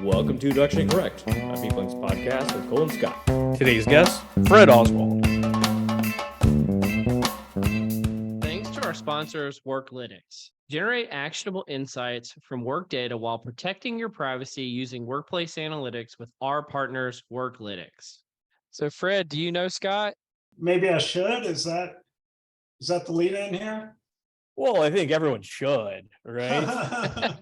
Welcome to Direction Correct, a Peoplings podcast with Cole and Scott. Today's guest, Fred Oswald. Thanks to our sponsors, Worklytics. Generate actionable insights from work data while protecting your privacy using workplace analytics with our partners, Worklytics. So, Fred, do you know Scott? Maybe I should. Is that the lead in here? Well, I think everyone should, right?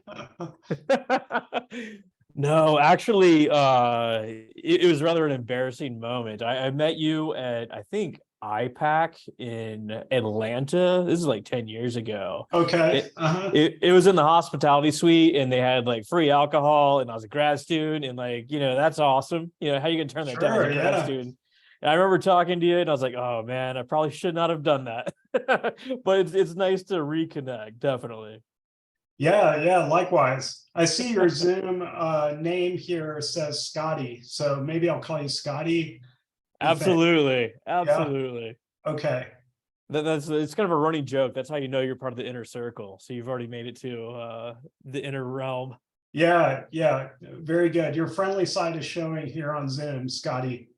No, actually, it was rather an embarrassing moment. I met you at, I think, IPAC in Atlanta. This is like 10 years ago. Okay. It was in the hospitality suite, and they had like free alcohol, and I was a grad student, and that's awesome. How you gonna turn that down as a grad student? And I remember talking to you, and I was like, "Oh man, I probably should not have done that." But it's nice to reconnect, definitely. Yeah. Likewise. I see your Zoom name here says Scotty, so maybe I'll call you Scotty. Absolutely. Okay. It's kind of a running joke. That's how you know you're part of the inner circle. So you've already made it to the inner realm. Yeah. Very good. Your friendly side is showing here on Zoom, Scotty.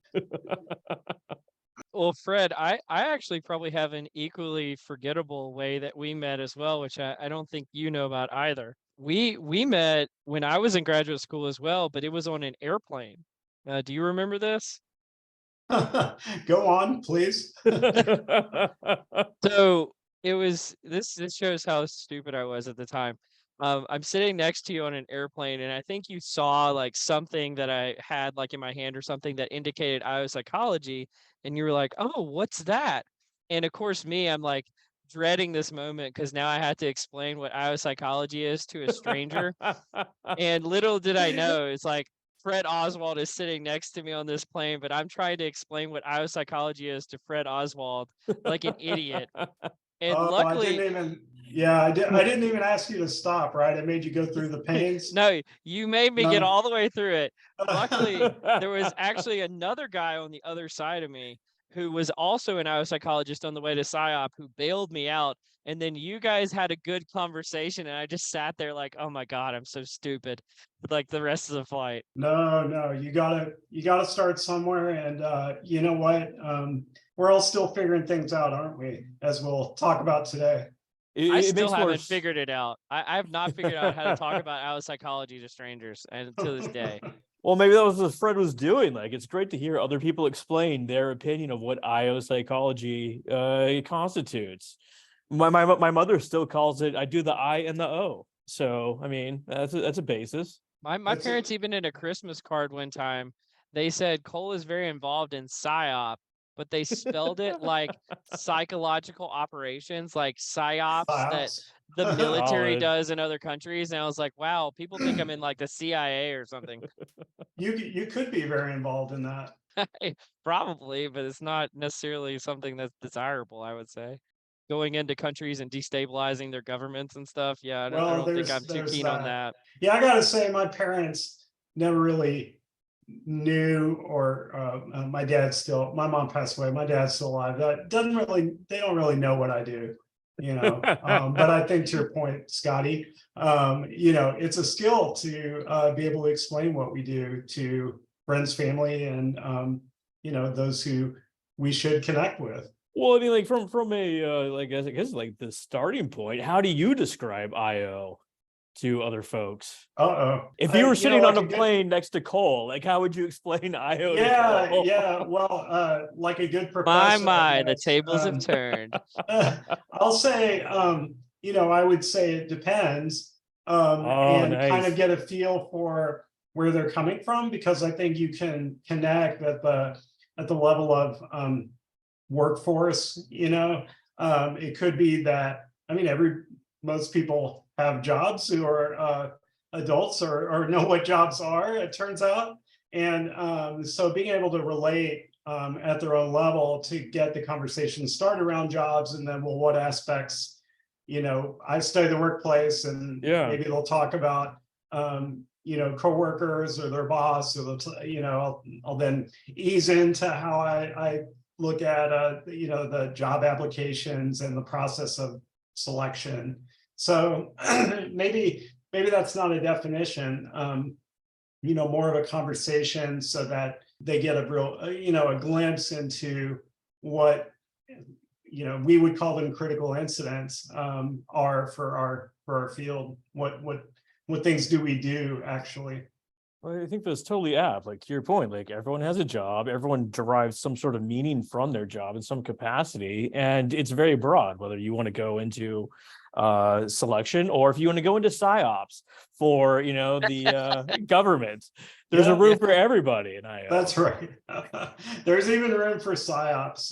Well, Fred, I actually probably have an equally forgettable way that we met as well, which I don't think you know about either. We met when I was in graduate school as well, but it was on an airplane. Do you remember this? Go on, please. So it was this shows how stupid I was at the time. I'm sitting next to you on an airplane, and I think you saw like something that I had like in my hand or something that indicated IO psychology, and you were like, "Oh, what's that?" And of course, I'm like dreading this moment because now I had to explain what IO psychology is to a stranger. And little did I know, it's like Fred Oswald is sitting next to me on this plane, but I'm trying to explain what IO psychology is to Fred Oswald like an idiot. And luckily, I didn't even ask you to stop, right? I made you go through the pains. No, you made me get all the way through it. Luckily, there was actually another guy on the other side of me who was also an IO psychologist on the way to PsyOp who bailed me out. And then you guys had a good conversation, and I just sat there like, oh my God, I'm so stupid, like the rest of the flight. No, you gotta start somewhere, and you know what? We're all still figuring things out, aren't we? As we'll talk about today. I still haven't figured it out. I have not figured out how to talk about IO psychology to strangers, and to this day. Well, maybe that was what Fred was doing. Like, it's great to hear other people explain their opinion of what IO psychology constitutes. My mother still calls it, I do the I and the O. So, I mean, that's a basis. My parents, even in a Christmas card one time, they said Cole is very involved in PsyOp, but they spelled it like psychological operations, like PsyOps that the military does in other countries. And I was like, wow, people think I'm in like the CIA or something. You could be very involved in that. Probably, but it's not necessarily something that's desirable, I would say. Going into countries and destabilizing their governments and stuff. Yeah, I don't think I'm too keen on that. Yeah, I gotta say, my parents never really knew, or my mom passed away. My dad's still alive. They don't really know what I do, but I think to your point, Scotty, it's a skill to be able to explain what we do to friends, family, and those who we should connect with. Well, I mean, like from a I guess like the starting point, how do you describe IO to other folks? If you were sitting on a plane next to Cole, like how would you explain IO? Yeah. Well, like a good professor. The tables have turned. I'll say, I would say it depends, and nice. Kind of get a feel for where they're coming from, because I think you can connect at the level of workforce. It could be that, most people have jobs who are adults or know what jobs are, it turns out. And so being able to relate at their own level to get the conversation started around jobs, and then, well, what aspects, I study the workplace, and maybe they'll talk about, coworkers or their boss, or I'll then ease into how I look at the job applications and the process of selection. So maybe that's not a definition. more of a conversation so that they get a real, a glimpse into what, we would call them critical incidents, are for our field. What things do we do actually? Well, I think that's totally apt. Like to your point, like everyone has a job, everyone derives some sort of meaning from their job in some capacity, and it's very broad. Whether you want to go into selection or if you want to go into psyops for the government, there's a room for everybody. And that's right. There's even room for psyops,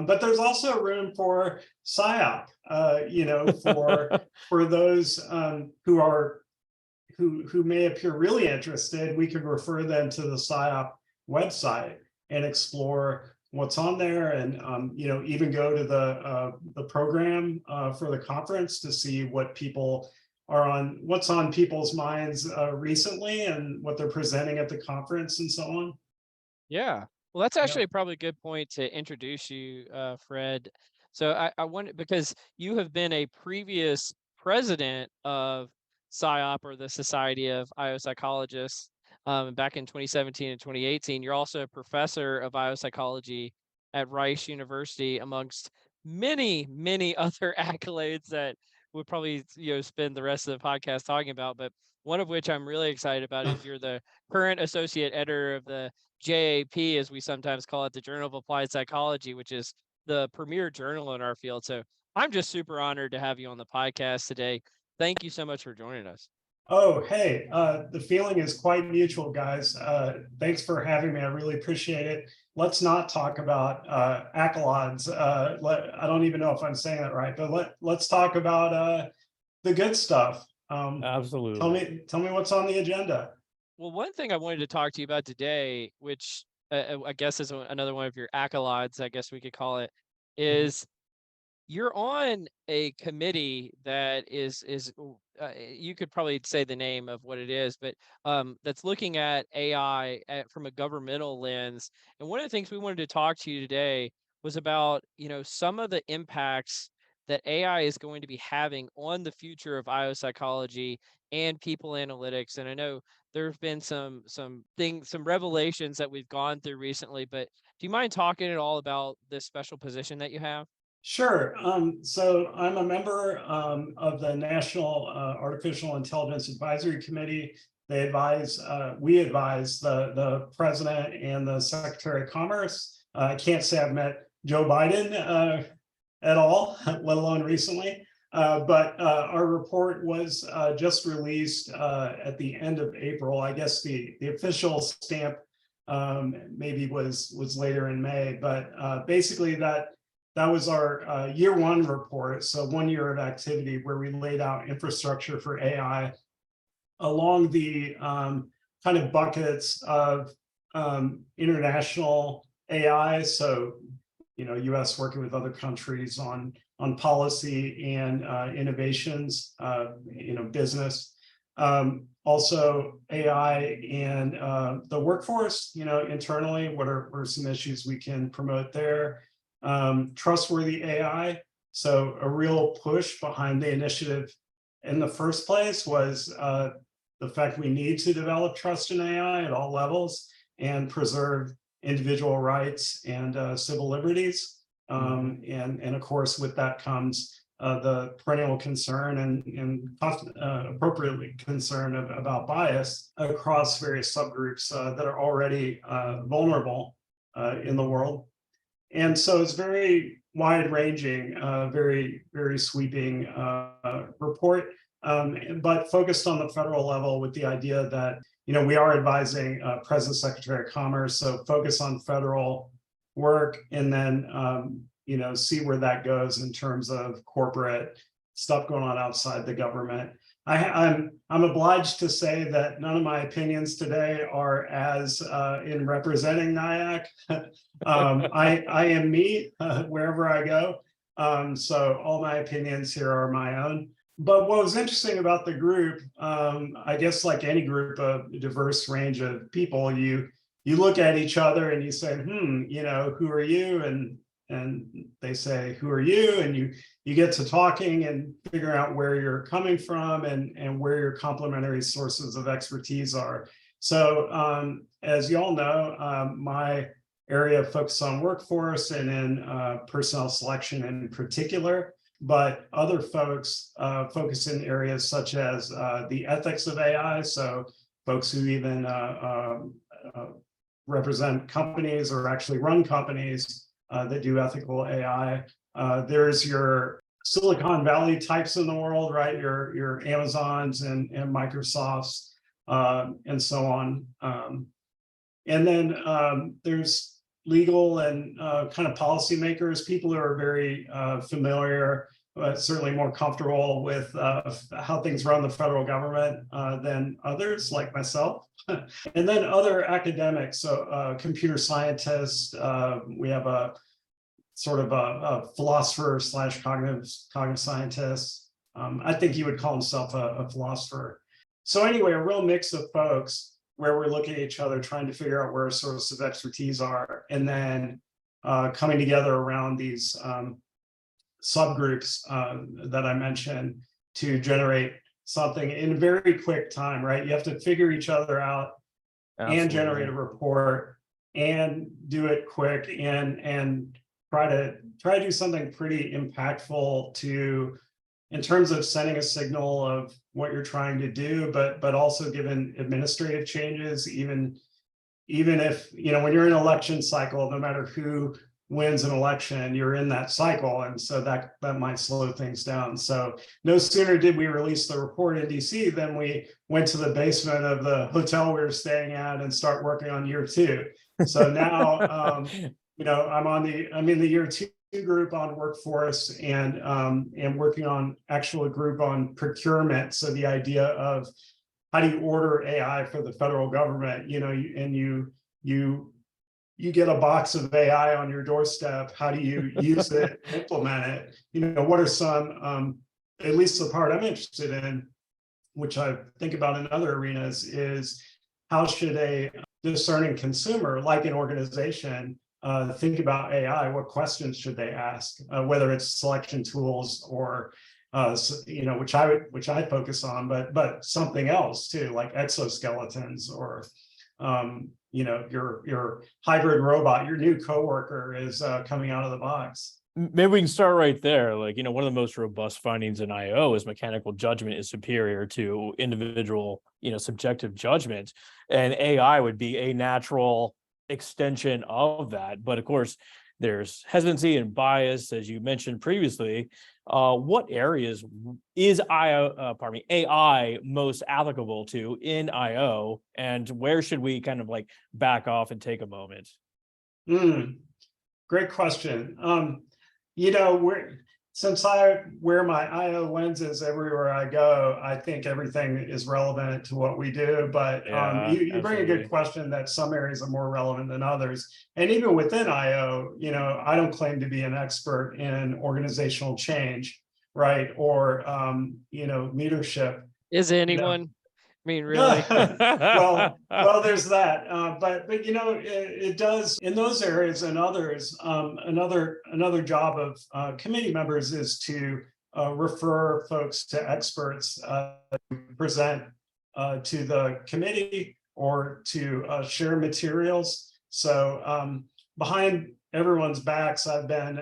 but there's also room for psyop. For those who may appear really interested, we could refer them to the PSYOP website and explore what's on there, and even go to the program for the conference to see what people what's on people's minds recently and what they're presenting at the conference and so on. Yeah, well, that's actually probably a good point to introduce you, Fred. So I wanted, because you have been a previous president of PSYOP, or the Society of IO Psychologists, back in 2017 and 2018. You're also a professor of IO psychology at Rice University, amongst many, many other accolades that we'll probably spend the rest of the podcast talking about. But one of which I'm really excited about is you're the current associate editor of the JAP, as we sometimes call it, the Journal of Applied Psychology, which is the premier journal in our field. So I'm just super honored to have you on the podcast today. Thank you so much for joining us. Oh, hey, the feeling is quite mutual, guys. Thanks for having me. I really appreciate it. Let's not talk about accolades. I don't even know if I'm saying that right, but let's talk about the good stuff. Absolutely. Tell me what's on the agenda. Well, one thing I wanted to talk to you about today, which I guess is another one of your accolades, I guess we could call it, is you're on a committee that is you could probably say the name of what it is, but that's looking at AI from a governmental lens. And one of the things we wanted to talk to you today was about some of the impacts that AI is going to be having on the future of IO psychology and people analytics. And I know there have been some revelations that we've gone through recently, but do you mind talking at all about this special position that you have? Sure. So I'm a member of the National Artificial Intelligence Advisory Committee. We advise the president and the Secretary of Commerce. I can't say I've met Joe Biden at all, let alone recently. But our report was just released at the end of April. I guess the official stamp maybe was later in May, but basically that was our year one report. So 1 year of activity where we laid out infrastructure for AI along the kind of buckets of international AI. So, US working with other countries on policy and innovations, business. Also AI and the workforce, internally, what are some issues we can promote there? Trustworthy AI. So a real push behind the initiative in the first place was the fact we need to develop trust in AI at all levels and preserve individual rights and civil liberties. And of course, with that comes the perennial concern and appropriately concern about bias across various subgroups that are already vulnerable in the world. And so it's very wide-ranging, very, very sweeping report, but focused on the federal level with the idea that, we are advising President Secretary of Commerce, so focus on federal work and then, see where that goes in terms of corporate stuff going on outside the government. I'm obliged to say that none of my opinions today are as in representing NIAC. I am me wherever I go. So all my opinions here are my own. But what was interesting about the group, I guess like any group of diverse range of people, you look at each other and you say, who are you? And they say, who are you? And you get to talking and figure out where you're coming from and where your complementary sources of expertise are. So as you all know, my area of focus on workforce and in personnel selection in particular, but other folks focus in areas such as the ethics of AI. So folks who even represent companies or actually run companies that do ethical AI. There's your Silicon Valley types in the world, right? Your Amazons and Microsofts and so on. And then there's legal and kind of policymakers, people who are very familiar, certainly more comfortable with how things run the federal government than others like myself. And then other academics, so computer scientists, we have a sort of a philosopher slash cognitive scientist. I think you would call himself a philosopher. So anyway, a real mix of folks where we're looking at each other, trying to figure out where our sources of expertise are, and then coming together around these subgroups that I mentioned to generate something in very quick time, right? You have to figure each other out. Absolutely. And generate a report and do it quick and try to do something pretty impactful to, in terms of sending a signal of what you're trying to do, but also given administrative changes, even if, when you're in an election cycle, no matter who wins an election, you're in that cycle. And so that might slow things down. So no sooner did we release the report in DC than we went to the basement of the hotel we were staying at and start working on year 2. So now, I'm in the year 2 group on workforce and working on actual group on procurement. So the idea of how do you order AI for the federal government, you get a box of AI on your doorstep. How do you use it, implement it? What are some, at least the part I'm interested in, which I think about in other arenas, is how should a discerning consumer, like an organization, think about AI? What questions should they ask? Whether it's selection tools or which I focus on, but something else too, like exoskeletons or your hybrid robot, your new coworker is coming out of the box. Maybe we can start right there. One of the most robust findings in IO is mechanical judgment is superior to individual, subjective judgment, and AI would be a natural extension of that. But of course, there's hesitancy and bias, as you mentioned previously. What areas is AI most applicable to in IO, and where should we kind of back off and take a moment? Great question. Since I wear my IO lenses everywhere I go, I think everything is relevant to what we do. But you bring a good question that some areas are more relevant than others. And even within IO, I don't claim to be an expert in organizational change, right? Or, leadership. Is anyone? I mean, really? well, there's that. But it does in those areas and others. Another job of committee members is to refer folks to experts to present to the committee or to share materials. So behind everyone's backs, I've been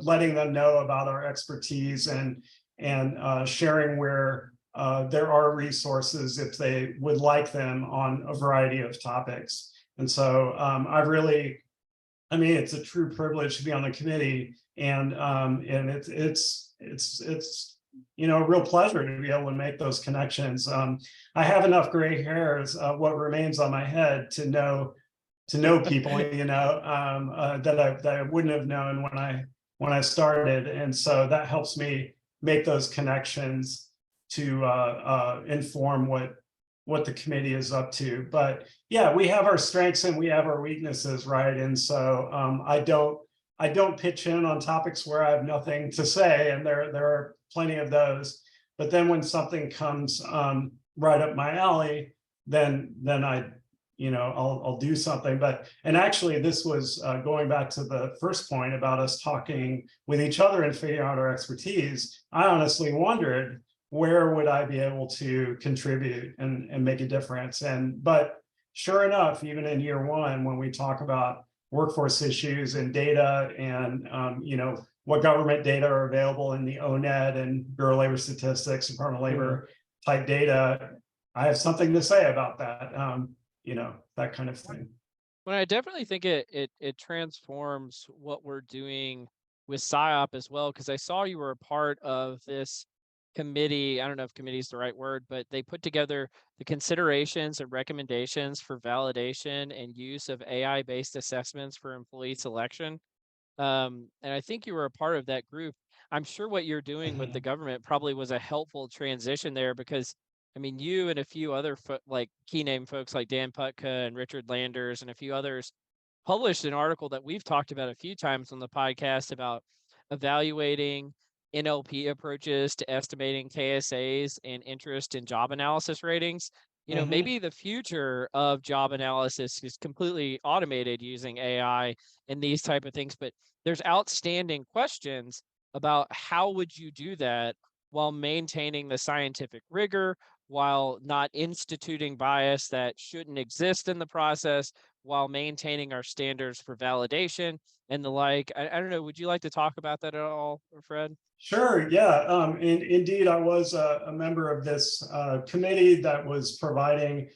letting them know about our expertise and sharing where there are resources if they would like them on a variety of topics. And so it's a true privilege to be on the committee, and it's a real pleasure to be able to make those connections. I have enough gray hairs, what remains on my head, to know people, that I wouldn't have known when I started, and so that helps me make those connections to inform what the committee is up to. But yeah, we have our strengths and we have our weaknesses, right? And so I don't pitch in on topics where I have nothing to say, and there are plenty of those. But then when something comes right up my alley, then I'll do something. And actually, this was going back to the first point about us talking with each other and figuring out our expertise. I honestly wondered, where would I be able to contribute and make a difference? But sure enough, even in year one, when we talk about workforce issues and data and what government data are available in the ONET and Bureau of Labor Statistics, Department of Labor type data, I have something to say about that, that kind of thing. Well, I definitely think it transforms what we're doing with PSYOP as well, because I saw you were a part of this committee. I don't know if committee is the right word, but they put together the considerations and recommendations for validation and use of AI-based assessments for employee selection. And I think you were a part of that group. I'm sure what you're doing with the government probably was a helpful transition there, because I mean, you and a few other like key name folks like Dan Putka and Richard Landers and a few others published an article that we've talked about a few times on the podcast about evaluating NLP approaches to estimating KSAs and interest in job analysis ratings. Maybe the future of job analysis is completely automated using AI and these type of things, but there's outstanding questions about how would you do that while maintaining the scientific rigor, while not instituting bias that shouldn't exist in the process, while maintaining our standards for validation and the like. I don't know, would you like to talk about that at all, Fred? Sure, yeah. Indeed, I was a member of this committee that was providing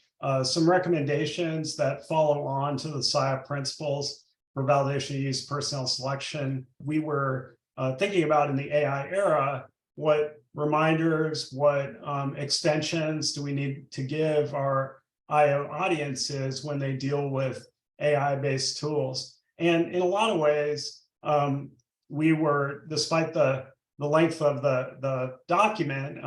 some recommendations that follow on to the PSYOP principles for validation use personnel selection. We were thinking about in the AI era, what reminders, what extensions do we need to give our IO audiences when they deal with AI-based tools? And in a lot of ways, we were, despite the length of the document,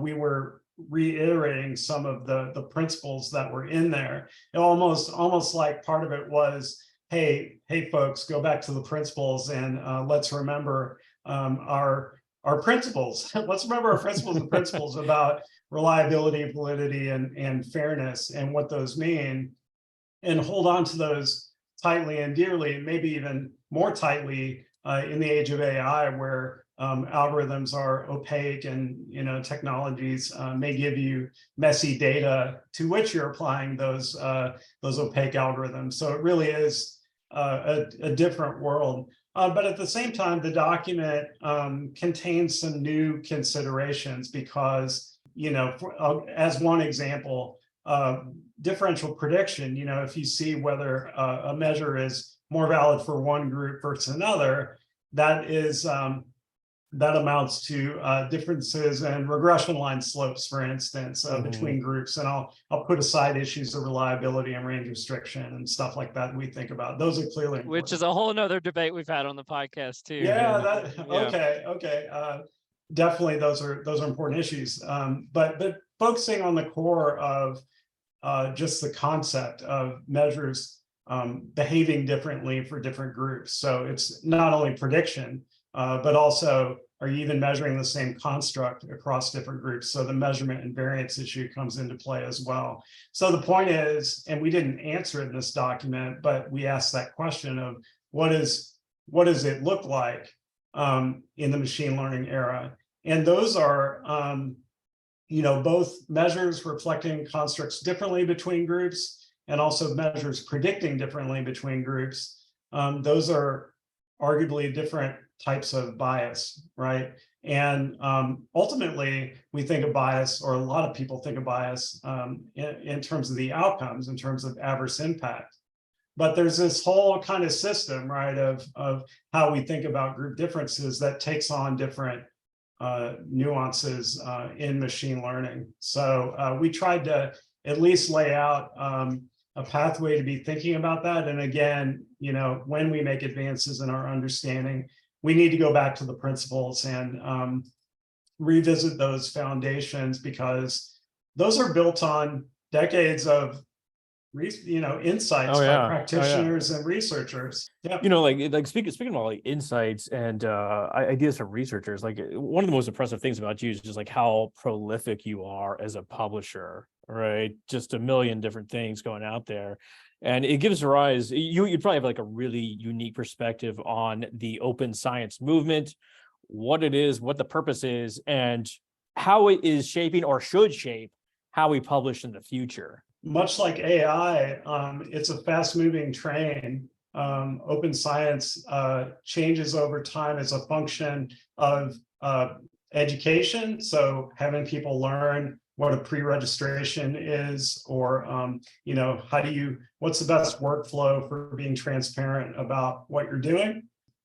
we were reiterating some of the principles that were in there. It almost like part of it was, hey folks, go back to the principles and let's remember our principles. Let's remember our principles and principles about reliability, validity, and fairness, and what those mean, and hold on to those tightly and dearly, maybe even more tightly in the age of AI, where algorithms are opaque and technologies may give you messy data to which you're applying those opaque algorithms. So it really is a different world. But at the same time, the document contains some new considerations because, as one example, differential prediction, if you see whether a measure is more valid for one group versus another, that is that amounts to differences in regression line slopes, for instance, between groups. And I'll put aside issues of reliability and range restriction and stuff like that we think about. Those are clearly important. Which is a whole nother debate we've had on the podcast too. Yeah, okay. Definitely those are important issues. But focusing on the core of just the concept of measures behaving differently for different groups. So it's not only prediction, but also, are you even measuring the same construct across different groups? So the measurement and variance issue comes into play as well. So the point is, and we didn't answer it in this document, but we asked that question of what does it look like in the machine learning era? And those are, both measures reflecting constructs differently between groups and also measures predicting differently between groups. Those are arguably different types of bias, right? And ultimately, we think of bias, or a lot of people think of bias in terms of the outcomes, in terms of adverse impact. But there's this whole kind of system, right, of how we think about group differences that takes on different nuances in machine learning. So we tried to at least lay out a pathway to be thinking about that. And again, when we make advances in our understanding, we need to go back to the principles and revisit those foundations, because those are built on decades of insights by practitioners and researchers. Yeah. Like speaking about like insights and ideas from researchers, like one of the most impressive things about you is just like how prolific you are as a publisher, right? Just a million different things going out there. And it gives rise, you'd probably have like a really unique perspective on the open science movement, what it is, what the purpose is, and how it is shaping or should shape how we publish in the future. Much like AI, it's a fast-moving train. Open science changes over time as a function of education. So having people learn what a pre-registration is, or what's the best workflow for being transparent about what you're doing.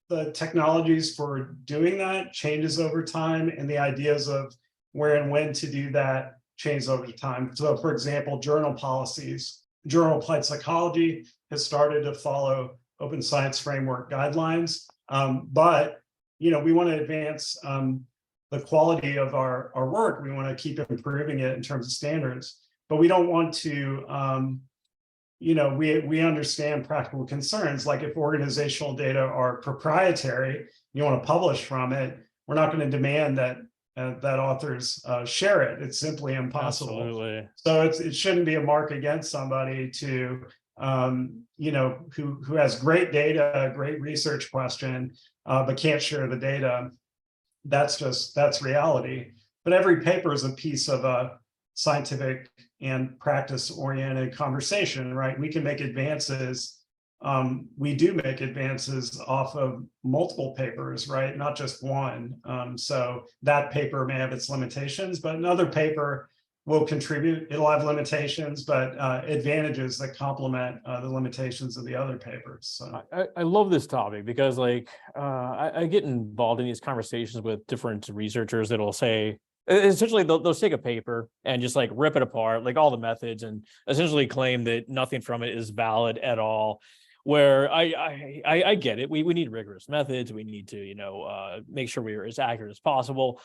The technologies for doing that changes over time, and the ideas of where and when to do that change over time. So for example, journal policies, Journal of Applied Psychology has started to follow open science framework guidelines. But we want to advance the quality of our work. We want to keep improving it in terms of standards, but we don't want to, we understand practical concerns. Like if organizational data are proprietary, you want to publish from it, we're not going to demand that authors share it. It's simply impossible. Absolutely. So it shouldn't be a mark against somebody to, who has great data, great research question, but can't share the data. That's reality. But every paper is a piece of a scientific and practice-oriented conversation, right? We can make advances. We do make advances off of multiple papers, right? Not just one. So that paper may have its limitations, but another paper will contribute. It'll have limitations, but advantages that complement the limitations of the other papers. So I love this topic because I get involved in these conversations with different researchers that'll say, essentially they'll take a paper and just like rip it apart, like all the methods, and essentially claim that nothing from it is valid at all. Where I get it. We need rigorous methods. We need to, make sure we're as accurate as possible,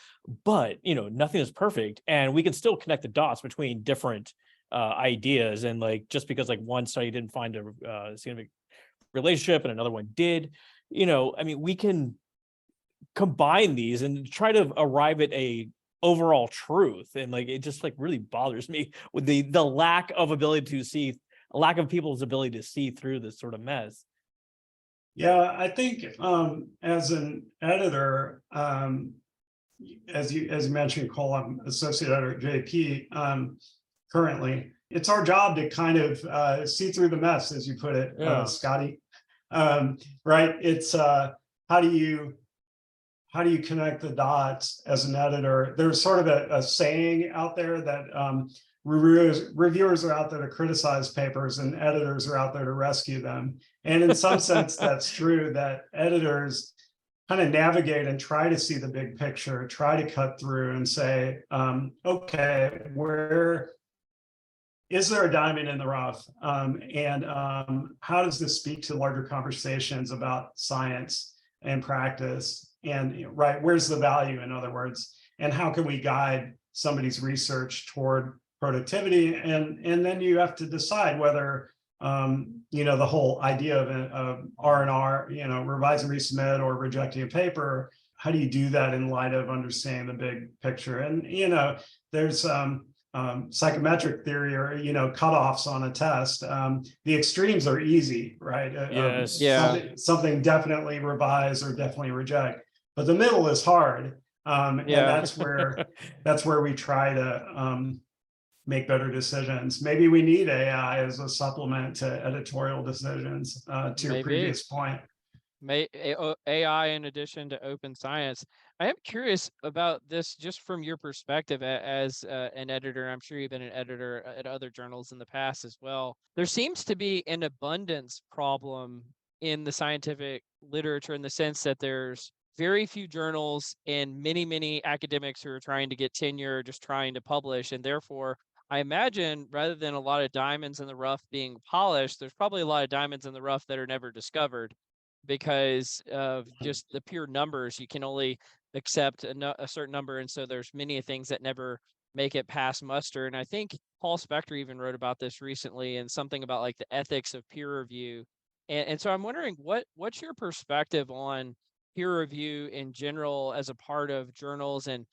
but, nothing is perfect, and we can still connect the dots between different ideas. And like, just because like one study didn't find a significant relationship and another one did, we can combine these and try to arrive at a overall truth. And like, it just like really bothers me with the lack of ability to see, a lack of people's ability to see through this sort of mess. Yeah, I think as an editor, as you mentioned, Cole, I'm associate editor at JP currently. It's our job to kind of see through the mess, as you put it, Scotty. Right? It's how do you connect the dots as an editor? There's sort of a saying out there that reviewers are out there to criticize papers and editors are out there to rescue them. And in some sense, that's true, that editors kind of navigate and try to see the big picture, try to cut through and say, okay, where is there a diamond in the rough? And how does this speak to larger conversations about science and practice? And right, where's the value, in other words? And how can we guide somebody's research toward productivity? And then you have to decide whether the whole idea of R&R, revise and resubmit or rejecting a paper, how do you do that in light of understanding the big picture? And there's psychometric theory, or cutoffs on a test. The extremes are easy, right? Yes. Something definitely revise or definitely reject, but the middle is hard. And that's where we try to make better decisions. Maybe we need AI as a supplement to editorial decisions, to your previous point. AI in addition to open science. I am curious about this just from your perspective as an editor. I'm sure you've been an editor at other journals in the past as well. There seems to be an abundance problem in the scientific literature, in the sense that there's very few journals and many academics who are trying to get tenure, just trying to publish. And therefore, I imagine rather than a lot of diamonds in the rough being polished, there's probably a lot of diamonds in the rough that are never discovered because of just the pure numbers. You can only accept a certain number. And so there's many things that never make it past muster. And I think Paul Spector even wrote about this recently, and something about like the ethics of peer review. And so I'm wondering, what's your perspective on peer review in general as a part of journals, and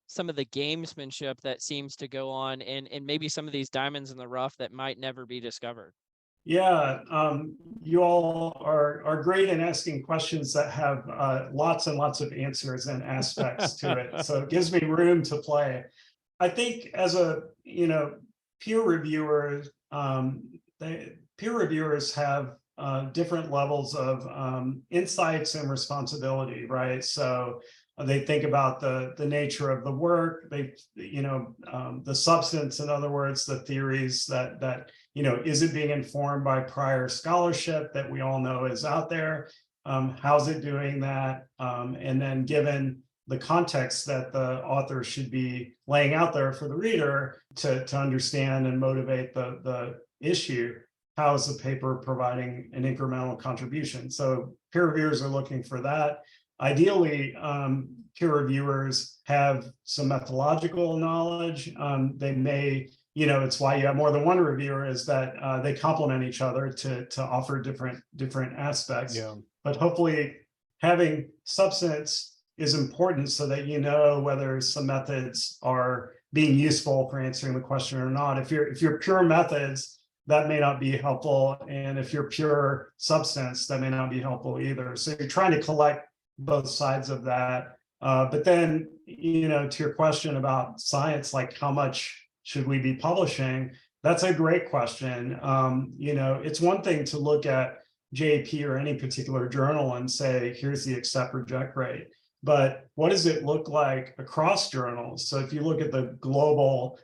some of the gamesmanship that seems to go on, and maybe some of these diamonds in the rough that might never be discovered? Yeah, you all are great in asking questions that have lots and lots of answers and aspects to it. So it gives me room to play. I think as a, peer reviewer, peer reviewers have different levels of insights and responsibility, right? So they think about the nature of the work, the substance, in other words, the theories that is it being informed by prior scholarship that we all know is out there? How's it doing that? And then given the context that the author should be laying out there for the reader to understand and motivate the issue, how is the paper providing an incremental contribution? So peer reviewers are looking for that. Ideally, peer reviewers have some methodological knowledge. They may, it's why you have more than one reviewer, is that they complement each other to offer different aspects. Yeah. But hopefully having substance is important so that whether some methods are being useful for answering the question or not. If you're pure methods, that may not be helpful. And if you're pure substance, that may not be helpful either. So you're trying to collect both sides of that. But then, to your question about science, like how much should we be publishing? That's a great question. It's one thing to look at JP or any particular journal and say, here's the accept reject rate. But what does it look like across journals? So if you look at the global,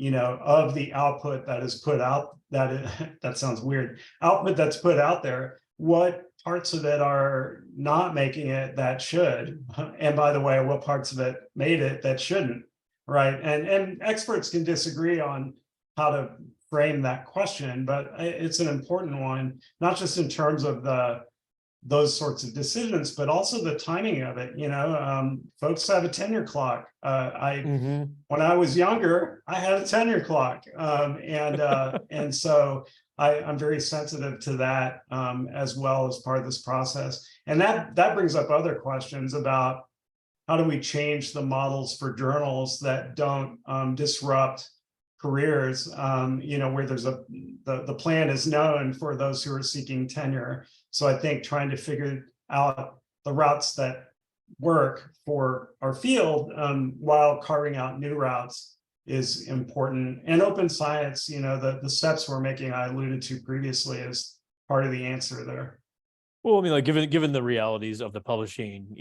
of the output that is put out, that sounds weird, output that's put out there, what parts of it are not making it that should? And by the way, what parts of it made it that shouldn't, right? And experts can disagree on how to frame that question, but it's an important one, not just in terms of those sorts of decisions, but also the timing of it. Folks have a tenure clock. When I was younger, I had a tenure clock, and so I'm very sensitive to that as well as part of this process. And that brings up other questions about how do we change the models for journals that don't disrupt careers, where there's the plan is known for those who are seeking tenure. So I think trying to figure out the routes that work for our field while carving out new routes is important. And open science, the steps we're making, I alluded to previously, is part of the answer there. Well, I mean, like given the realities of the publishing,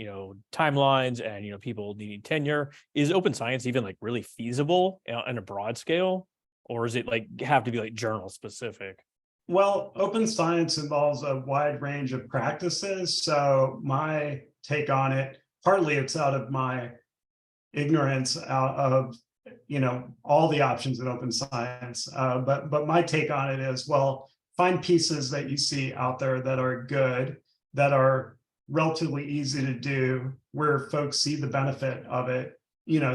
timelines and people needing tenure, is open science even like really feasible on a broad scale, or is it like have to be like journal specific? Well, open science involves a wide range of practices. So my take on it, partly it's out of my ignorance, out of all the options in open science. But my take on it is, well, find pieces that you see out there that are good, that are relatively easy to do, where folks see the benefit of it.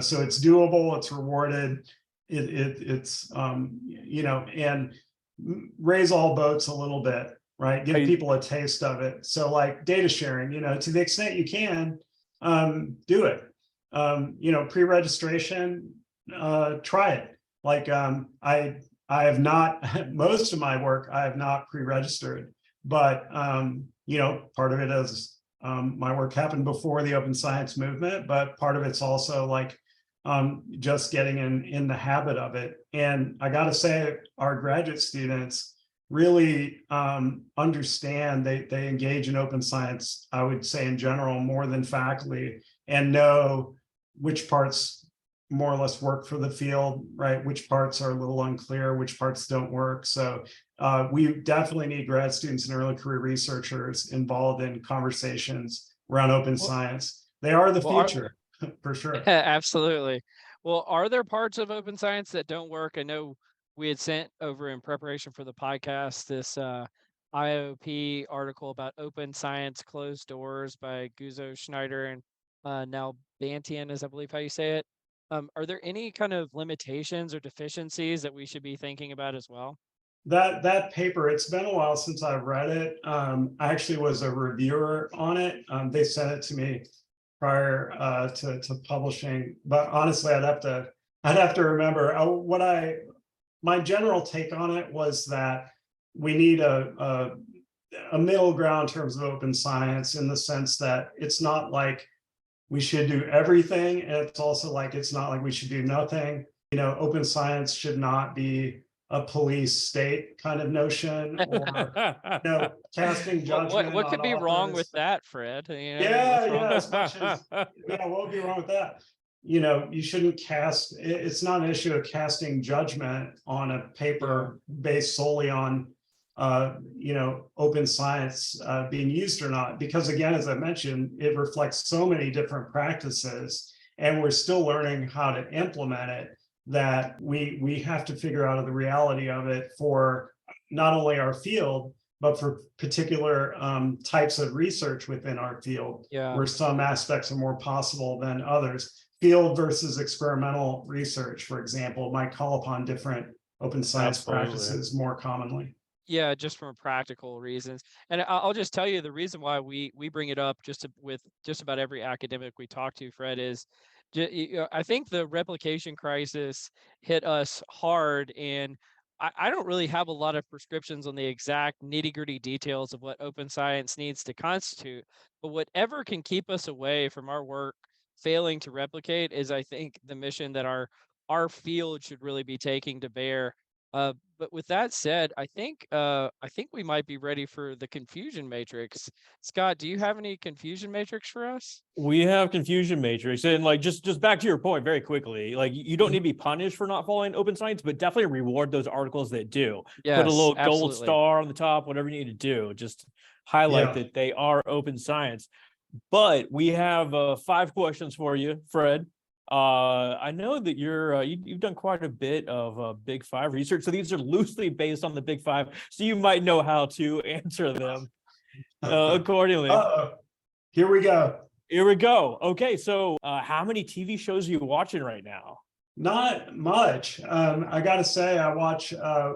So it's doable, it's rewarded, it's and raise all boats a little bit, right? Give people a taste of it. So like data sharing, to the extent you can, do it. Pre-registration, try it. Like I have not, most of my work, I have not pre-registered, but part of it is my work happened before the open science movement, but part of it's also like just getting in the habit of it. And I got to say, our graduate students really understand, they engage in open science, I would say in general, more than faculty, and know which parts more or less work for the field, right? Which parts are a little unclear, which parts don't work. So we definitely need grad students and early career researchers involved in conversations around open science. They are the future. For sure. Absolutely. Well, are there parts of open science that don't work? I know we had sent over in preparation for the podcast this IOP article about open science closed doors by Guzo Schneider and now Bantian is, I believe, how you say it. Are there any kind of limitations or deficiencies that we should be thinking about as well? That paper, it's been a while since I've read it. I actually was a reviewer on it. They sent it to me prior to publishing, but honestly, I'd have to remember. My general take on it was that we need a middle ground in terms of open science, in the sense that it's not like we should do everything, and it's also like it's not like we should do nothing. Open science should not be a police state kind of notion, or casting judgment. What could on be wrong with authors. that, Fred? As much as what would be wrong with that? You shouldn't cast. It's not an issue of casting judgment on a paper based solely on open science being used or not, because again, as I mentioned, it reflects so many different practices, and we're still learning how to implement it, that we have to figure out the reality of it for not only our field, but for particular types of research within our field, where some aspects are more possible than others. Field versus experimental research, for example, might call upon different open science practices more commonly. Yeah, just from practical reasons. And I'll just tell you the reason why we bring it up with just about every academic we talk to, Fred, is I think the replication crisis hit us hard, and I don't really have a lot of prescriptions on the exact nitty-gritty details of what open science needs to constitute, but whatever can keep us away from our work failing to replicate is, I think, the mission that our field should really be taking to bear. But with that said, I think we might be ready for the confusion matrix. Scott, do you have any confusion matrix for us? We have confusion matrix, and like just back to your point very quickly, like you don't need to be punished for not following open science, but definitely reward those articles that do. Yes, put a little absolutely. gold star on the top, whatever you need to do, just highlight that they are open science. But we have 5 questions for you, Fred. I know that you've done quite a bit of Big Five research, so these are loosely based on the Big Five, so you might know how to answer them accordingly. Here we go. Okay, so how many TV shows are you watching right now? Not much. I gotta say, I watch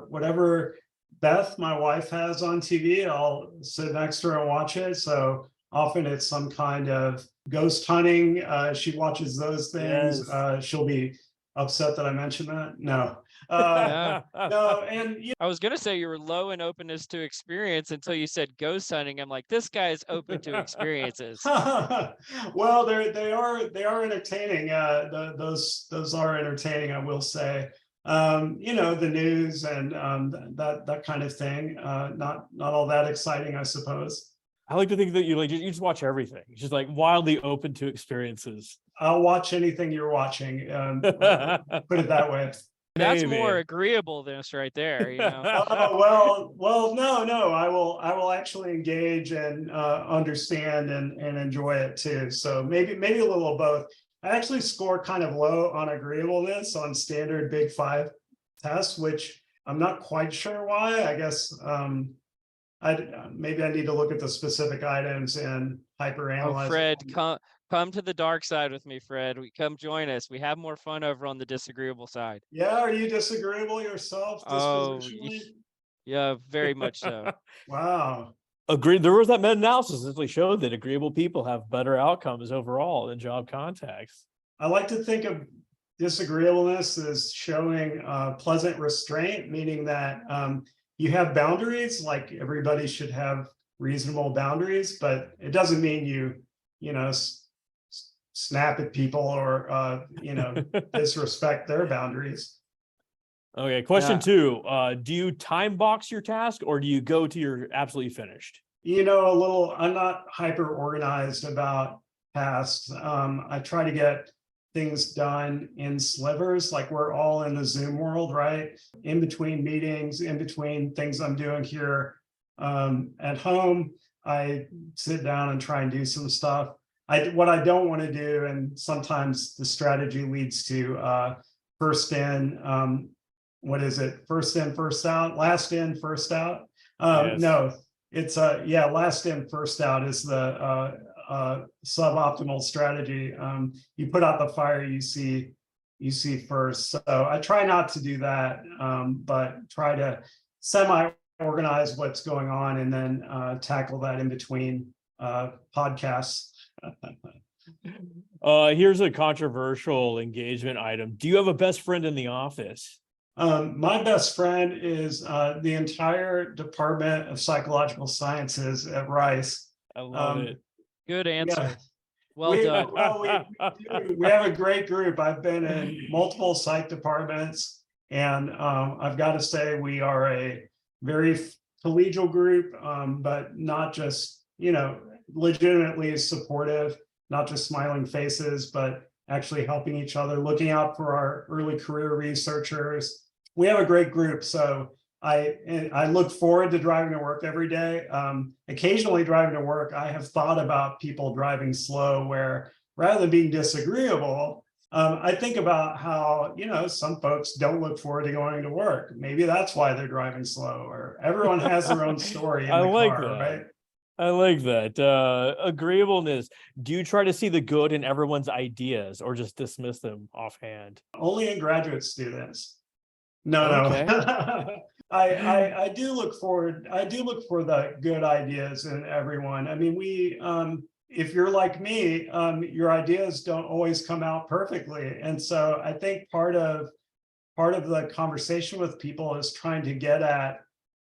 whatever Beth, my wife, has on TV. I'll sit next to her and watch it. So often it's some kind of ghost hunting. She watches those things. Yes. She'll be upset that I mentioned that. No. Yeah. No, and I was gonna say you were low in openness to experience until you said ghost hunting. I'm like, this guy is open to experiences. Well, they are entertaining. Those are entertaining, I will say. The news and that kind of thing. Not all that exciting, I suppose. I like to think that you just watch everything. Just like wildly open to experiences. I'll watch anything you're watching. Put it that way. That's more agreeable than us right there, well, no. I will actually engage and understand and enjoy it too. So maybe a little of both. I actually score kind of low on agreeableness on standard Big Five tests, which I'm not quite sure why. I guess maybe I need to look at the specific items and hyperanalyze. Fred, come to the dark side with me, Fred. Come join us. We have more fun over on the disagreeable side. Yeah, are you disagreeable yourself? Yeah, very much so. Wow. Agreed. There was that meta-analysis that showed that agreeable people have better outcomes overall in job contacts. I like to think of disagreeableness as showing pleasant restraint, meaning that you have boundaries, like everybody should have reasonable boundaries, but it doesn't mean you snap at people or disrespect their boundaries. Okay, question 2. Do you time box your task, or do you go to your absolutely finished? I'm not hyper organized about tasks. I try to get things done in slivers, like we're all in the Zoom world, right? In between meetings, in between things I'm doing here at home, I sit down and try and do some stuff. What I don't want to do, and sometimes the strategy leads to first in, what is it? First in, first out, last in, first out. Yes. No, it's last in, first out is the suboptimal strategy. You put out the fire you see first. So I try not to do that, but try to semi-organize what's going on and then tackle that in between podcasts. Here's a controversial engagement item. Do you have a best friend in the office? My best friend is the entire Department of Psychological Sciences at Rice. I love it. Good answer. Yeah. Well done. We have a great group. I've been in multiple psych departments, and I've got to say we are a very collegial group, but not just, legitimately supportive, not just smiling faces, but actually helping each other, looking out for our early career researchers. We have a great group, so I look forward to driving to work every day. Occasionally driving to work, I have thought about people driving slow, where rather than being disagreeable, I think about how, some folks don't look forward to going to work. Maybe that's why they're driving slow, or everyone has their own story in I the like car, that. right? I like that. Agreeableness. Do you try to see the good in everyone's ideas or just dismiss them offhand? Only in graduate students. No, Okay. no. I do look forward. I do look for the good ideas in everyone. I mean, if you're like me, your ideas don't always come out perfectly, and so I think part of the conversation with people is trying to get at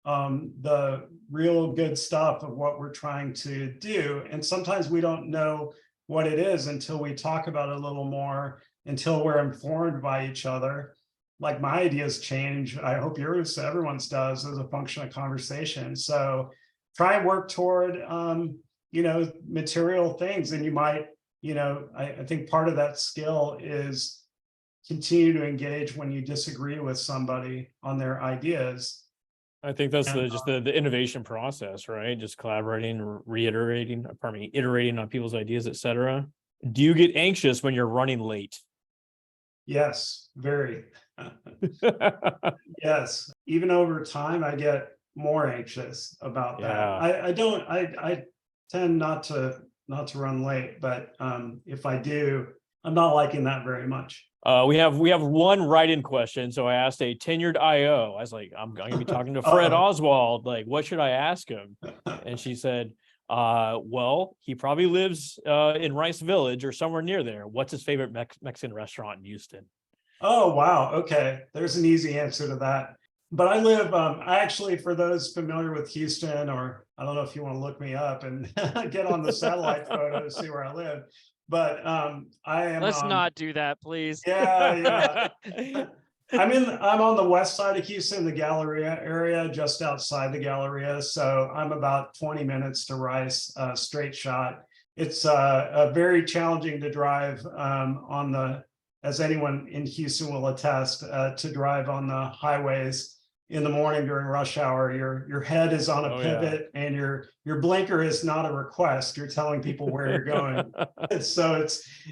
the real good stuff of what we're trying to do. And sometimes we don't know what it is until we talk about it a little more, until we're informed by each other. Like my ideas change. I hope yours, everyone's does, as a function of conversation. So try and work toward, material things. And you might, I think part of that skill is continue to engage when you disagree with somebody on their ideas. I think that's just the innovation process, right? Just collaborating, iterating on people's ideas, etc. Do you get anxious when you're running late? Yes, very. Yes, even over time, I get more anxious about that. I tend not to run late, but if I do, I'm not liking that very much. We have one write-in question. So I asked a tenured IO. I was like, I'm going to be talking to Fred Oswald. Like, what should I ask him? And she said, well, he probably lives in Rice Village or somewhere near there. What's his favorite Mexican restaurant in Houston? Oh, wow. Okay. There's an easy answer to that. But I live, I actually, for those familiar with Houston, or I don't know if you want to look me up and get on the satellite photo to see where I live. But I am. Let's not do that, please. Yeah. I'm on the west side of Houston, the Galleria area, just outside the Galleria. So I'm about 20 minutes to Rice, straight shot. It's very challenging to drive as anyone in Houston will attest, to drive on the highways in the morning during rush hour. Your head is on a pivot, and your blinker is not a request. You're telling people where you're going. So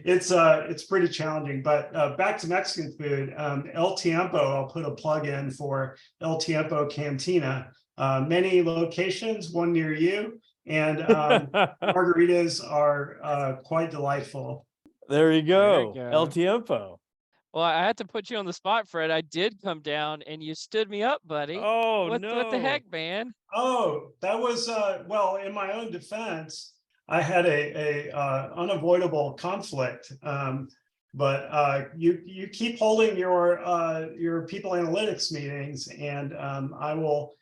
it's pretty challenging. But back to Mexican food, El Tiempo, I'll put a plug in for El Tiempo Cantina. Many locations, one near you, and margaritas are quite delightful. There you go. El Tiempo. Well, I had to put you on the spot, Fred. I did come down and you stood me up, buddy. Oh, what the heck, man? Oh, that was well, in my own defense, I had a unavoidable conflict. But you keep holding your people analytics meetings, and I will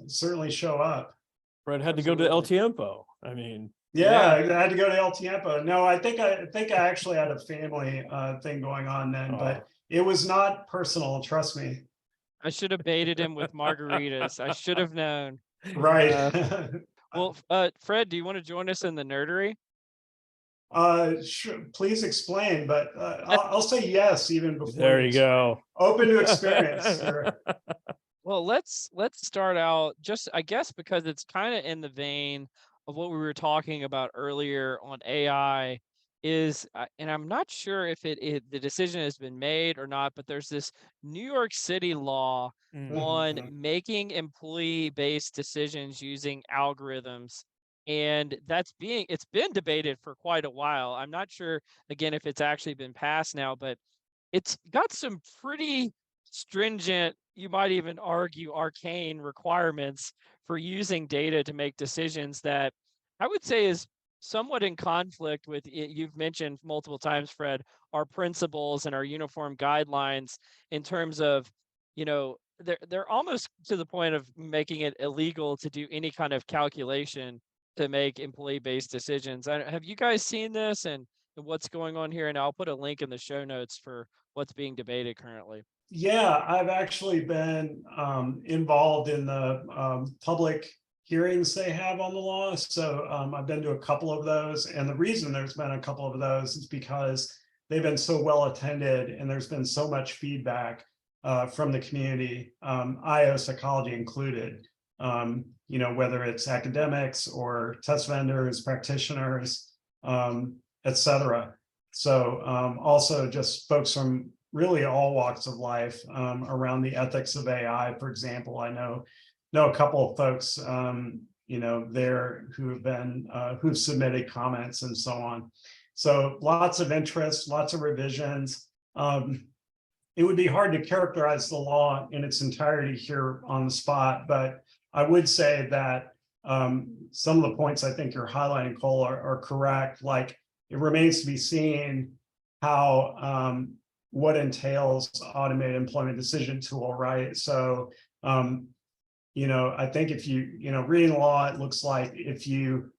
certainly show up. Fred had to go to El Tiempo. I mean, yeah, I had to go to El Tiempo. No, I think I actually had a family thing going on then, but it was not personal. Trust me. I should have baited him with margaritas. I should have known. Right. Well, Fred, do you want to join us in the nerdery? Sure, please explain, but I'll say yes even before. There you go. Open to experience. Sure. Well, let's start out just, I guess, because it's kind of in the vein of what we were talking about earlier on AI is, and I'm not sure if the decision has been made or not, but there's this New York City law on making employee-based decisions using algorithms. And it's been debated for quite a while. I'm not sure, again, if it's actually been passed now, but it's got some pretty stringent, you might even argue arcane requirements for using data to make decisions that I would say is somewhat in conflict with you've mentioned multiple times, Fred, our principles and our uniform guidelines in terms of, they're almost to the point of making it illegal to do any kind of calculation to make employee-based decisions. Have you guys seen this and what's going on here? And I'll put a link in the show notes for what's being debated currently. Yeah, I've actually been involved in the public hearings they have on the law. So I've been to a couple of those. And the reason there's been a couple of those is because they've been so well attended and there's been so much feedback from the community, IO psychology included, whether it's academics or test vendors, practitioners, et cetera. So also just folks from really all walks of life around the ethics of AI. For example, I know a couple of folks, there who've submitted comments and so on. So lots of interest, lots of revisions. It would be hard to characterize the law in its entirety here on the spot, but I would say that some of the points I think you're highlighting, Cole, are correct. Like, it remains to be seen how what entails automated employment decision tool, right? So, I think if reading law, it looks like if you,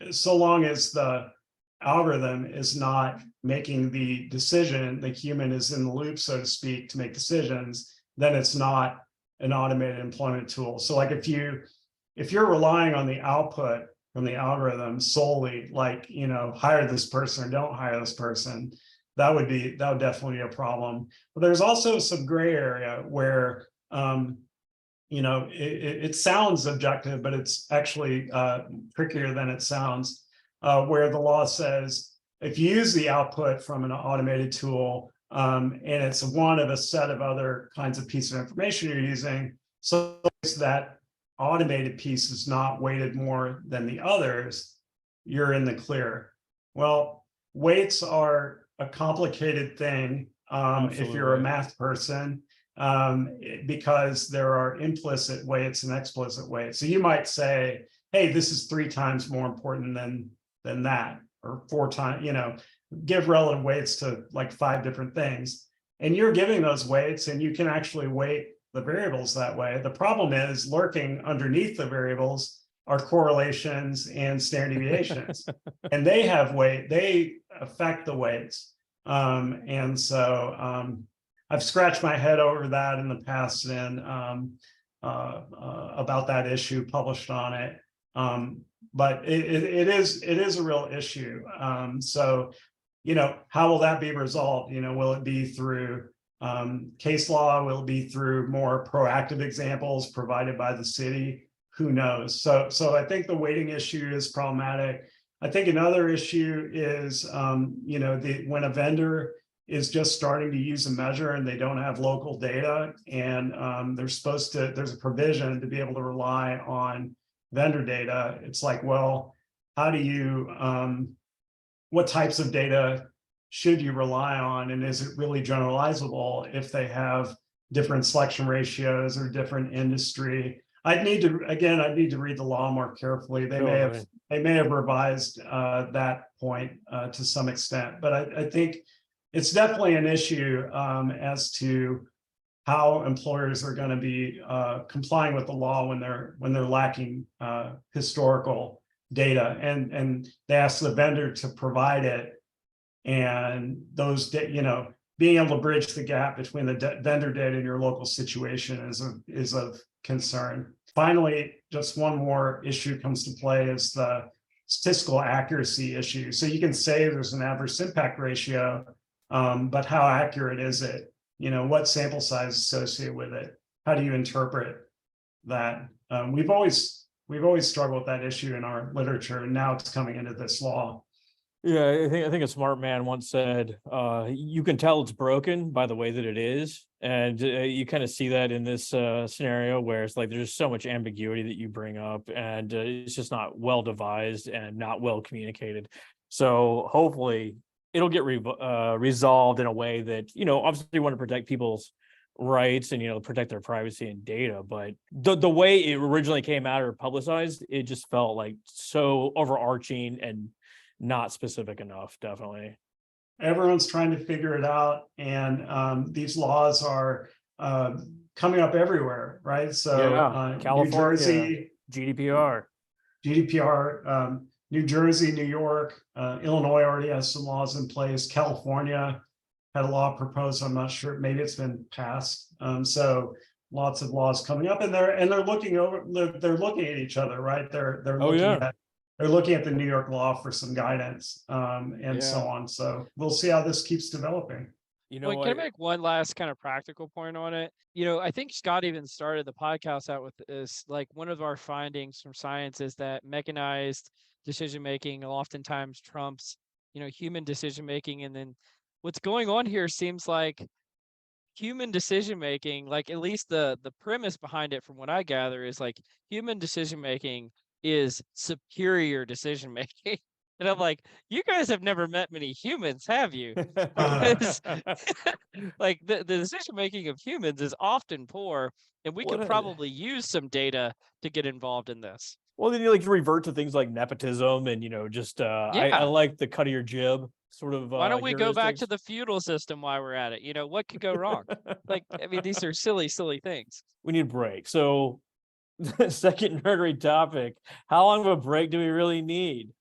so long as the algorithm is not making the decision, the human is in the loop, so to speak, to make decisions, then it's not an automated employment tool. So like if you're relying on the output from the algorithm solely, like, hire this person or don't hire this person, that would definitely be a problem. But there's also some gray area where, it sounds objective, but it's actually trickier than it sounds, where the law says if you use the output from an automated tool, and it's one of a set of other kinds of pieces of information you're using, so that automated piece is not weighted more than the others, you're in the clear. Well, weights are a complicated thing if you're a math person, because there are implicit weights and explicit weights. So you might say, hey, this is 3 times more important than that, or 4 times, give relative weights to like 5 different things. And you're giving those weights and you can actually weight the variables that way. The problem is lurking underneath the variables are correlations and standard deviations. And they have weight, they affect the weights. And so I've scratched my head over that in the past and about that issue, published on it. But it is a real issue. So, how will that be resolved? Will it be through case law? Will it be through more proactive examples provided by the city? Who knows? So I think the weighting issue is problematic. I think another issue is, when a vendor is just starting to use a measure and they don't have local data, and there's a provision to be able to rely on vendor data. It's like, well, how do you, what types of data should you rely on? And is it really generalizable if they have different selection ratios or different industry? I'd need to read the law more carefully. They may have revised that point to some extent, but I think it's definitely an issue as to how employers are going to be complying with the law when they're lacking historical data, and they ask the vendor to provide it, and those being able to bridge the gap between the vendor data and your local situation is of concern. Finally, just one more issue comes to play is the statistical accuracy issue. So you can say there's an adverse impact ratio, but how accurate is it? What sample size is associated with it? How do you interpret that? We've always struggled with that issue in our literature, and now it's coming into this law. Yeah, I think a smart man once said, you can tell it's broken by the way that it is. And you kind of see that in this scenario where it's like there's so much ambiguity that you bring up, and it's just not well devised and not well communicated. So hopefully it'll get resolved in a way that, obviously you want to protect people's rights and, protect their privacy and data. But the way it originally came out or publicized, it just felt like so overarching and not specific enough. Definitely. Everyone's trying to figure it out, and these laws are coming up everywhere, right? So California, New Jersey, GDPR, New Jersey, New York, Illinois already has some laws in place. California had a law proposed. I'm not sure. Maybe it's been passed. So lots of laws coming up, and they're looking over. They're looking at each other, right? They're looking at the New York law for some guidance, and so on. So we'll see how this keeps developing. Can I make one last kind of practical point on it? I think Scott even started the podcast out with this. Like, one of our findings from science is that mechanized decision making oftentimes trumps, human decision making. And then what's going on here seems like human decision making, like at least the premise behind it, from what I gather, is like human decision making is superior decision making. And I'm like, you guys have never met many humans, have you? Because like the decision making of humans is often poor, and we could probably use some data to get involved in this. Well, then you revert to things like nepotism and I like the cut of your jib sort of. Why don't we go back to the feudal system while we're at it? What could go wrong? These are silly things. We need a break. So the second nerdery topic: how long of a break do we really need?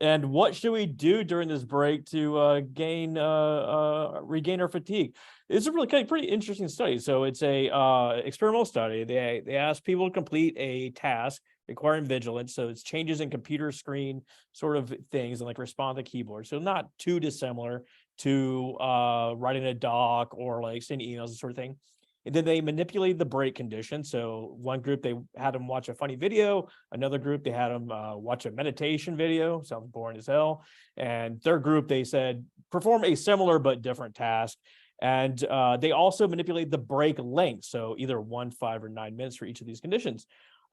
And what should we do during this break to regain our fatigue? It's a really pretty interesting study. So it's a experimental study. They asked people to complete a task requiring vigilance. So it's changes in computer screen sort of things, and respond to keyboard. So not too dissimilar to writing a doc or sending emails and sort of thing. And then they manipulated the break condition. So one group, they had them watch a funny video. Another group, they had them watch a meditation video. Sounds boring as hell. And third group, they said, perform a similar but different task. And they also manipulated the break length. So either 1, 5, or 9 minutes for each of these conditions.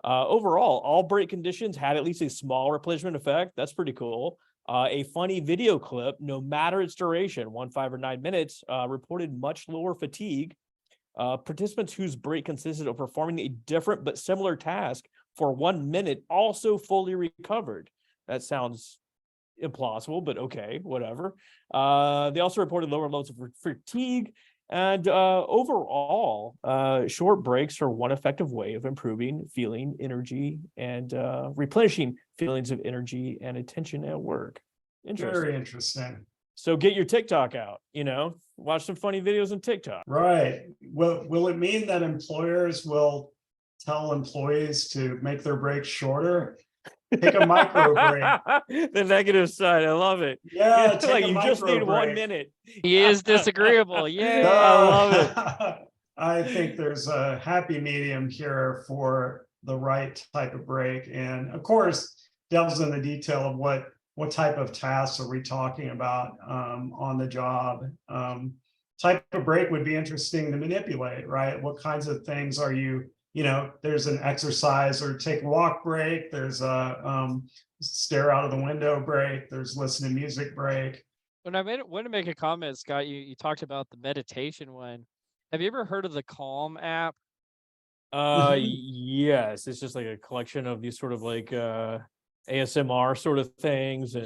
Overall, all break conditions had at least a small replenishment effect. That's pretty cool. A funny video clip, no matter its duration, 1, 5, or 9 minutes, reported much lower fatigue. Participants whose break consisted of performing a different but similar task for 1 minute also fully recovered. That sounds implausible, but okay, whatever. They also reported lower levels of fatigue. And overall, short breaks are one effective way of improving feeling, energy, and replenishing feelings of energy and attention at work. Interesting. Very interesting. So get your TikTok out, watch some funny videos on TikTok. Right. Will it mean that employers will tell employees to make their breaks shorter? Take a micro break. The negative side. I love it. Yeah. You just need 1 minute. He is disagreeable. Yeah. I love it. I think there's a happy medium here for the right type of break. And of course, delves in the detail of what type of tasks are we talking about on the job. Type of break would be interesting to manipulate, right? What kinds of things are you, there's an exercise or take a walk break. There's a stare out of the window break. There's listen to music break. When I want to make a comment, Scott, you talked about the meditation one. Have you ever heard of the Calm app? Yes. It's just like a collection of these sort of ASMR sort of things. And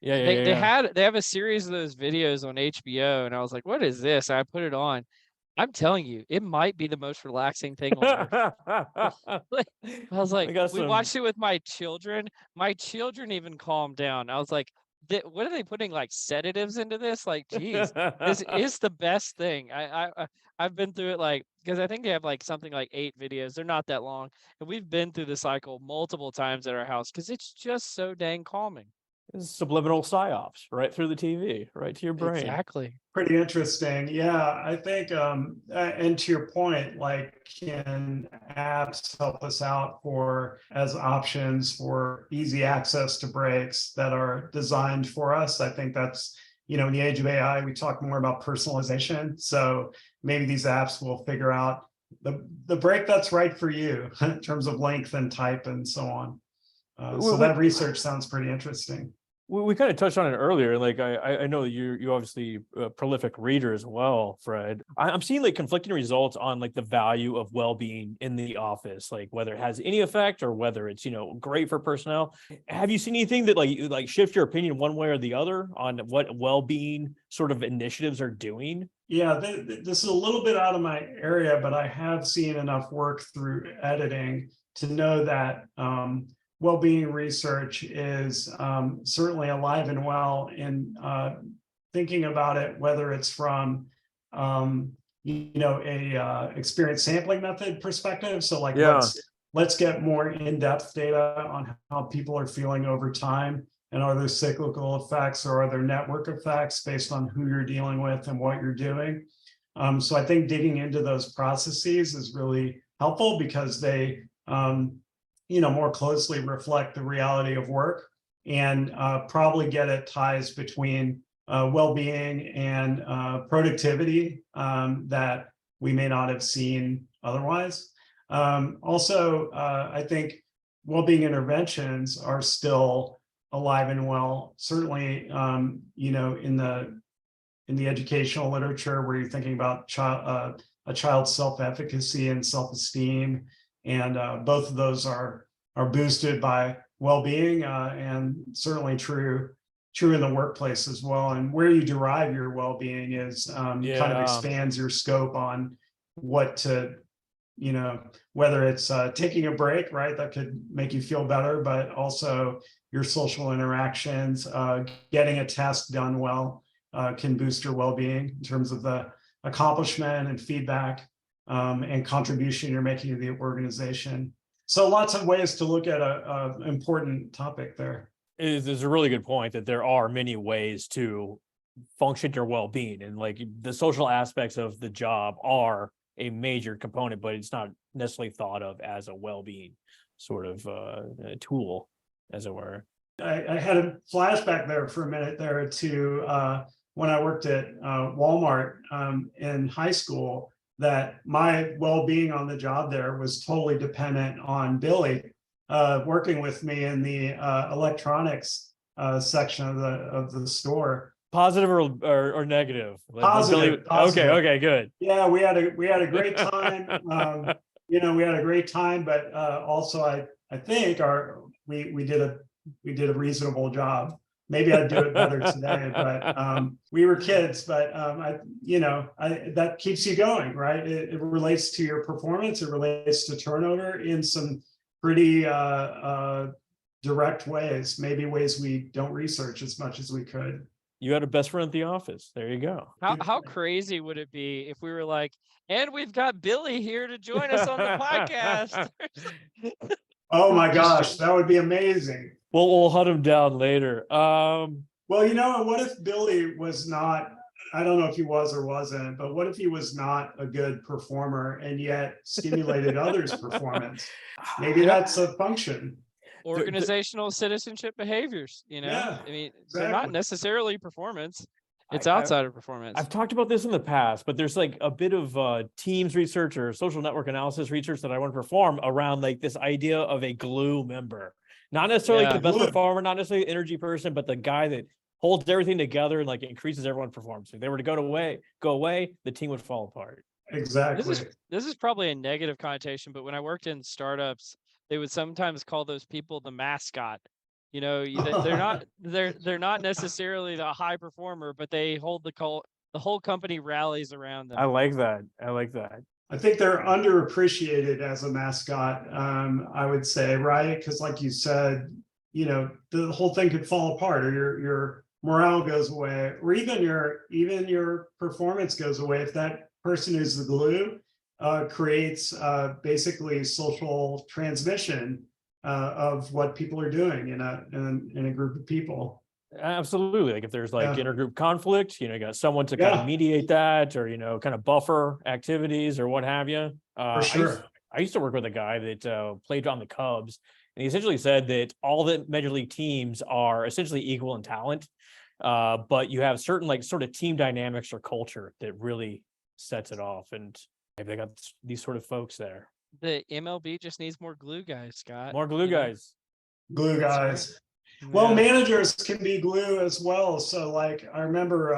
they have a series of those videos on HBO, and I was like, what is this? I put it on. I'm telling you, it might be the most relaxing thing on earth. I was like, we watched it with my children. My children even calmed down. I was like, what are they putting sedatives into this? Geez, this is the best thing. I've been through it because I think they have something like 8 videos. They're not that long, and we've been through the cycle multiple times at our house because it's just so dang calming. It's subliminal psyops right through the TV, right to your brain. Exactly. Pretty interesting. Yeah, I think, and to your point, can apps help us out as options for easy access to breaks that are designed for us? I think that's, in the age of AI, we talk more about personalization. So maybe these apps will figure out the break that's right for you in terms of length and type and so on. So that research sounds pretty interesting. We kind of touched on it earlier. Like I know you obviously a prolific reader as well, Fred. I'm seeing like conflicting results on like the value of well-being in the office, like whether it has any effect or whether it's great for personnel. Have you seen anything that like shift your opinion one way or the other on what well-being sort of initiatives are doing? Yeah, this is a little bit out of my area, but I have seen enough work through editing to know that well-being research is certainly alive and well in thinking about it, whether it's from a experience sampling method perspective. So like let's get more in-depth data on how people are feeling over time. And are there cyclical effects or are there network effects based on who you're dealing with and what you're doing? So I think digging into those processes is really helpful because they more closely reflect the reality of work and probably get at ties between well-being and productivity that we may not have seen otherwise. Also, I think well-being interventions are still alive and well, certainly in the educational literature where you're thinking about a child's self-efficacy and self-esteem, and both of those are boosted by well-being, and certainly true in the workplace as well. And where you derive your well-being is kind of expands your scope on what to whether it's taking a break, right, that could make you feel better, but also your social interactions, getting a task done well can boost your well-being in terms of the accomplishment and feedback and contribution you're making to the organization. So lots of ways to look at a important topic there. It is a really good point that there are many ways to function your well-being, and like the social aspects of the job are a major component, but it's not necessarily thought of as a well-being sort of tool, as it were. I had a flashback there for a minute there to when I worked at Walmart in high school, that my well-being on the job there was totally dependent on Billy working with me in the electronics section of the store. Positive or negative? Positive. Okay, good. Yeah, we had a great time. We had a great time, but also I think we did a reasonable job. Maybe I'd do it better today, but we were kids. But that keeps you going, right? It relates to your performance. It relates to turnover in some pretty direct ways. Maybe ways we don't research as much as we could. You had a best friend at the office. There you go. How crazy would it be if we were like, and we've got Billy here to join us on the podcast? Oh my gosh, that would be amazing. We'll hunt him down later. Well, what if Billy was not, I don't know if he was or wasn't, but what if he was not a good performer and yet stimulated others' performance? Maybe that's a function. Organizational citizenship behaviors, Yeah, I mean, exactly. They're not necessarily performance. It's outside of performance. I've talked about this in the past, but there's like a bit of teams research or social network analysis research that I want to perform around like this idea of a glue member. Not necessarily the best performer, not necessarily the energy person, but the guy that holds everything together and like increases everyone's performance. If they were to go away, the team would fall apart. Exactly. This is probably a negative connotation, but when I worked in startups, they would sometimes call those people the mascot. They're not necessarily the high performer, but they hold the whole company rallies around them. I like that. I think they're underappreciated as a mascot, I would say, right? Because like you said, the whole thing could fall apart, or your morale goes away, or even your performance goes away if that person who's the glue creates basically social transmission of what people are doing in a group of people. Absolutely. Like if there's like intergroup conflict, you got someone to kind of mediate that, or kind of buffer activities or what have you. For sure. I used to work with a guy that played on the Cubs, and he essentially said that all the major league teams are essentially equal in talent, but you have certain like sort of team dynamics or culture that really sets it off, and maybe they got these sort of folks there. The MLB just needs more glue guys, Scott. More glue guys. Glue guys. Well, managers can be glue as well. So like I remember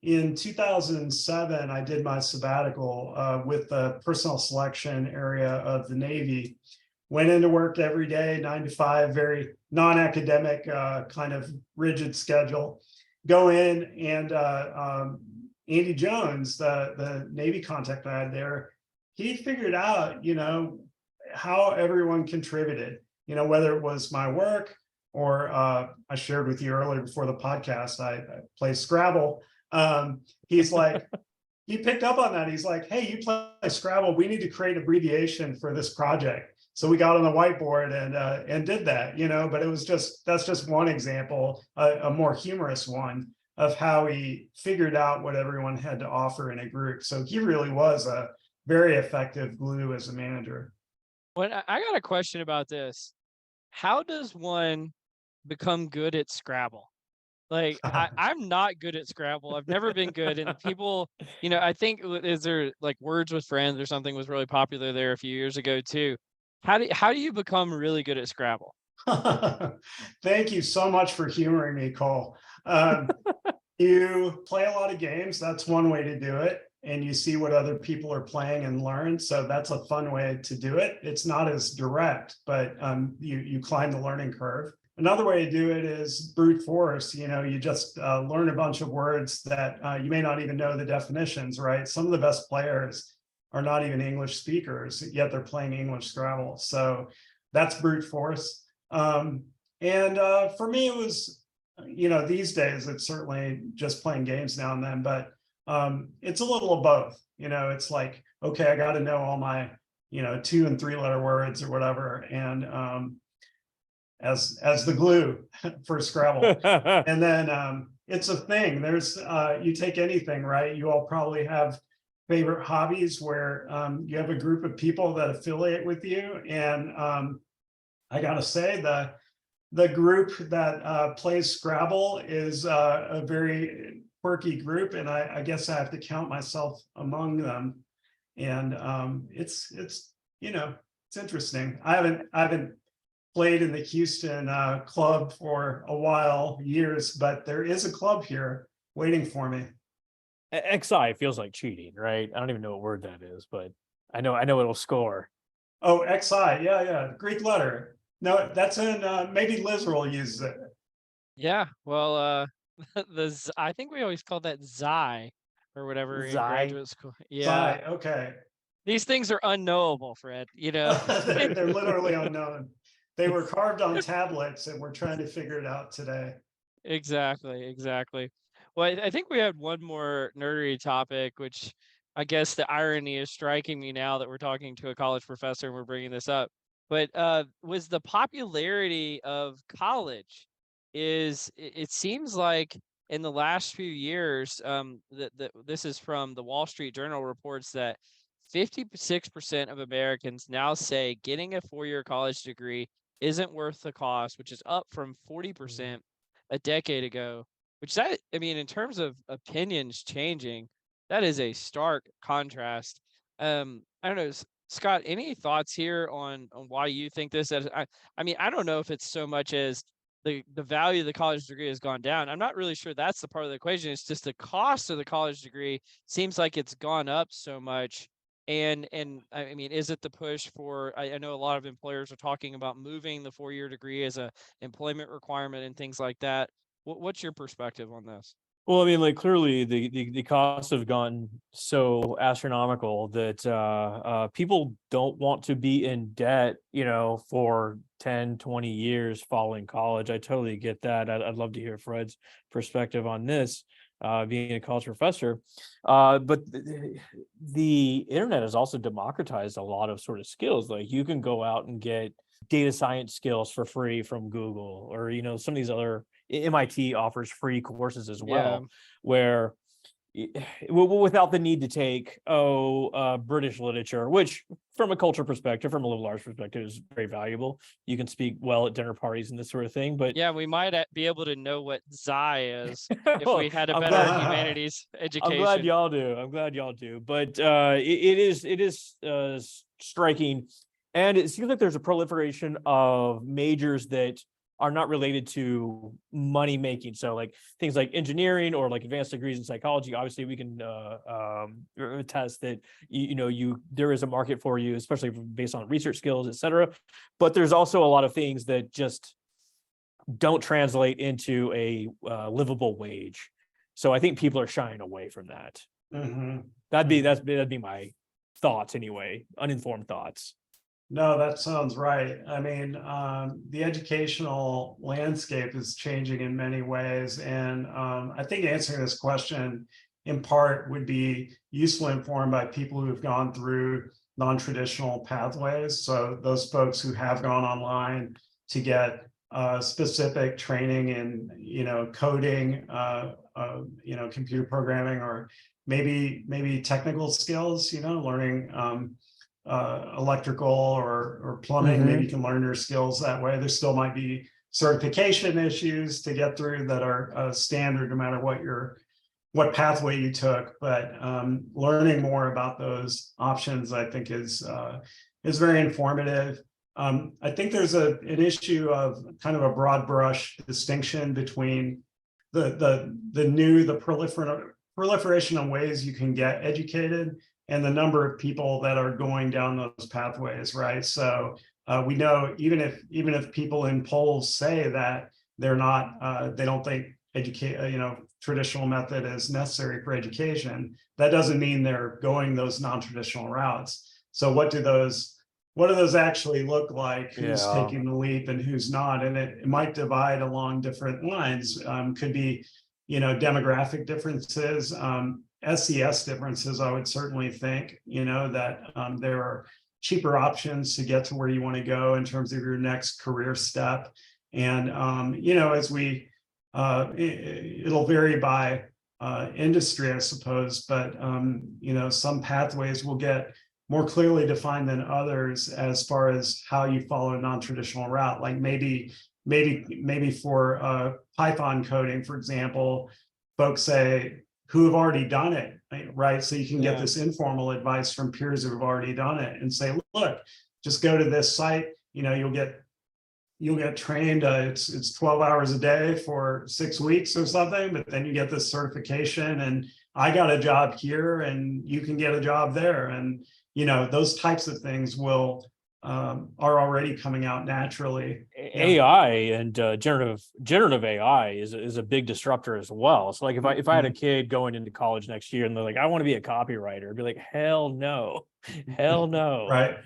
in 2007, I did my sabbatical with the personnel selection area of the Navy. Went into work every day, 9 to 5, very non-academic kind of rigid schedule. Go in and Andy Jones, the Navy contact I had there, he figured out, how everyone contributed, whether it was my work or I shared with you earlier before the podcast, I play Scrabble. He's like, he picked up on that. He's like, hey, you play Scrabble. We need to create an abbreviation for this project. So we got on the whiteboard and did that, but it was that's just one example, a more humorous one of how he figured out what everyone had to offer in a group. So he really was a very effective glue as a manager. Well, I got a question about this. How does one become good at Scrabble? Like I'm not good at Scrabble. I've never been good. And people, I think is there like Words with Friends or something was really popular there a few years ago too. How do you become really good at Scrabble? Thank you so much for humoring me, Cole. You play a lot of games. That's one way to do it. And you see what other people are playing and learn. So that's a fun way to do it. It's not as direct, but you climb the learning curve. Another way to do it is brute force. You just learn a bunch of words that you may not even know the definitions, right? Some of the best players are not even English speakers, yet they're playing English Scrabble. So that's brute force. And for me, it was, these days, it's certainly just playing games now and then, but it's a little of both. It's like, okay, I got to know all my, 2 and 3 letter words or whatever. And as the glue for Scrabble. And then it's a thing. There's you take anything, right? You all probably have favorite hobbies where you have a group of people that affiliate with you. And I gotta say the group that plays Scrabble is a very quirky group, and I guess I have to count myself among them. And it's interesting. I haven't played in the Houston club for a while, years, but there is a club here waiting for me. XI feels like cheating, right? I don't even know what word that is, but I know it'll score. Oh, XI, yeah, Greek letter. No, that's in maybe Liz will use it. Yeah, well, I think we always called that Xi or whatever in graduate school. Yeah, Xi, okay. These things are unknowable, Fred. They're literally unknown. They were carved on tablets, and we're trying to figure it out today. Exactly. Well, I think we had one more nerdy topic, which I guess the irony is striking me now that we're talking to a college professor and we're bringing this up. But was the popularity of college it seems like in the last few years, this is from the Wall Street Journal reports that 56% of Americans now say getting a 4-year college degree isn't worth the cost, which is up from 40% a decade ago. In terms of opinions changing, that is a stark contrast. I don't know, Scott, any thoughts here on why you think this? I don't know if it's so much as the value of the college degree has gone down. I'm not really sure that's the part of the equation. It's just the cost of the college degree seems like it's gone up so much. And is it the push for? I know a lot of employers are talking about moving the 4-year degree as a employment requirement and things like that. What's your perspective on this? Well, clearly the costs have gone so astronomical that people don't want to be in debt, for 10, 20 years following college. I totally get that. I'd love to hear Fred's perspective on this, being a college professor. But the internet has also democratized a lot of sort of skills. Like you can go out and get data science skills for free from Google, or some of these other MIT offers free courses as well, where without the need to take British literature, which from a culture perspective, from a liberal arts perspective, is very valuable. You can speak well at dinner parties and this sort of thing. But yeah, we might be able to know what Xi is if we had a better humanities education. I'm glad y'all do. But it is striking, and it seems like there's a proliferation of majors that are not related to money making. So like things like engineering or like advanced degrees in psychology, obviously we can attest that there is a market for you, especially based on research skills, et cetera. But there's also a lot of things that just don't translate into a livable wage. So I think people are shying away from that. Mm-hmm. That'd be my thoughts anyway, uninformed thoughts. No, that sounds right. I mean, the educational landscape is changing in many ways. And I think answering this question in part would be useful informed by people who have gone through non-traditional pathways. So those folks who have gone online to get specific training in, coding, computer programming, or maybe technical skills, learning electrical or plumbing. Mm-hmm. Maybe you can learn your skills that way. There still might be certification issues to get through that are standard no matter what pathway you took. But learning more about those options, I think, is very informative. I think there's an issue of kind of a broad brush distinction between the proliferation of ways you can get educated and the number of people that are going down those pathways, right? So we know even if people in polls say that they're not, they don't think traditional method is necessary for education, that doesn't mean they're going those non-traditional routes. So what do those actually look like? Who's taking the leap and who's not? And it might divide along different lines. Could be, demographic differences. SES differences, I would certainly think, that there are cheaper options to get to where you want to go in terms of your next career step. And, as we, it'll vary by industry, I suppose, but, some pathways will get more clearly defined than others as far as how you follow a non-traditional route. Like maybe for Python coding, for example, folks say, who have already done it, right? So you can get this informal advice from peers who have already done it and say, look, just go to this site, you'll get trained. It's 12 hours a day for 6 weeks or something, but then you get this certification and I got a job here and you can get a job there. And, those types of things are already coming out naturally. AI and generative AI is a big disruptor as well. So like if I had a kid going into college next year and they're like, I want to be a copywriter, I'd be like, hell no. Right.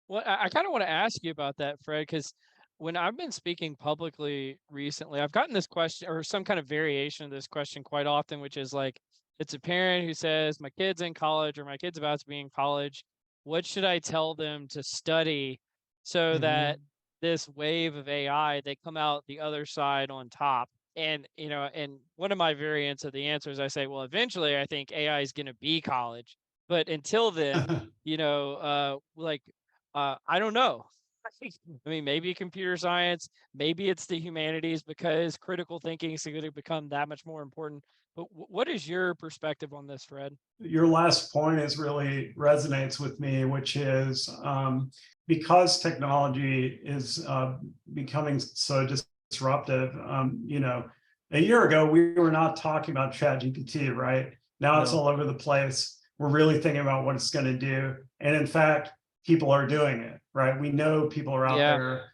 Well, I kind of want to ask you about that, Fred, because when I've been speaking publicly recently, I've gotten this question or some kind of variation of this question quite often, which is like, it's a parent who says, my kid's in college or my kid's about to be in college. What should I tell them to study so that this wave of AI, they come out the other side on top? And, and one of my variants of the answer is I say, well, eventually I think AI is going to be college. But until then, I don't know. I mean, maybe computer science, maybe it's the humanities because critical thinking is going to become that much more important. But what is your perspective on this, Fred? Your last point really resonates with me, which is because technology is becoming so disruptive. A year ago, we were not talking about ChatGPT, right? Now it's all over the place. We're really thinking about what it's going to do. And in fact, people are doing it, right? We know people are out there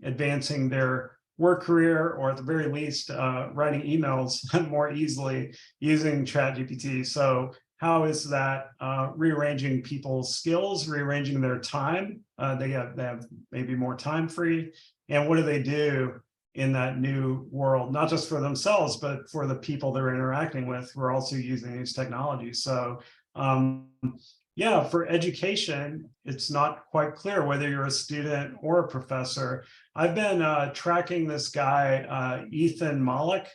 advancing their work career, or at the very least, writing emails more easily using ChatGPT. So how is that rearranging people's skills, rearranging their time? They have maybe more time free. And what do they do in that new world, not just for themselves, but for the people they're interacting with who are also using these technologies? So for education, it's not quite clear whether you're a student or a professor. I've been tracking this guy, Ethan Mollick.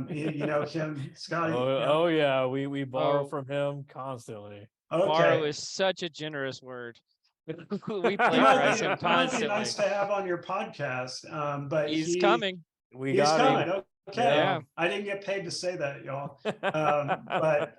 You know him, Scotty? Oh yeah, we borrow from him constantly. Okay. Borrow is such a generous word. We plagiarize him constantly. He might be nice to have on your podcast, but he's coming. He's coming. Okay. Yeah. I didn't get paid to say that, y'all. But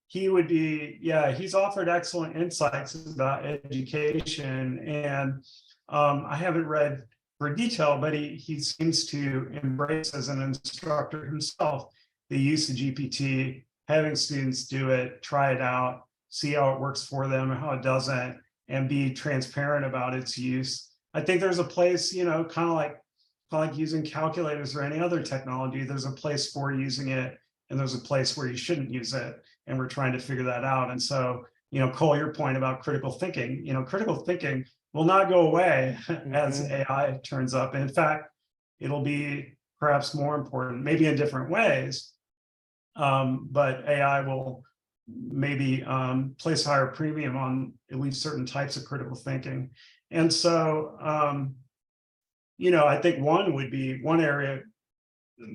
he would be, he's offered excellent insights about education. And I haven't read for detail, but he seems to embrace as an instructor himself the use of GPT, having students do it, try it out, see how it works for them and how it doesn't, and be transparent about its use. I think there's a place, kind of like using calculators or any other technology. There's a place for using it, and there's a place where you shouldn't use it. And we're trying to figure that out. And so, Cole, your point about critical thinking, critical thinking will not go away as AI turns up. And in fact, it'll be perhaps more important, maybe in different ways. But AI will maybe place a higher premium on at least certain types of critical thinking. And so, I think one area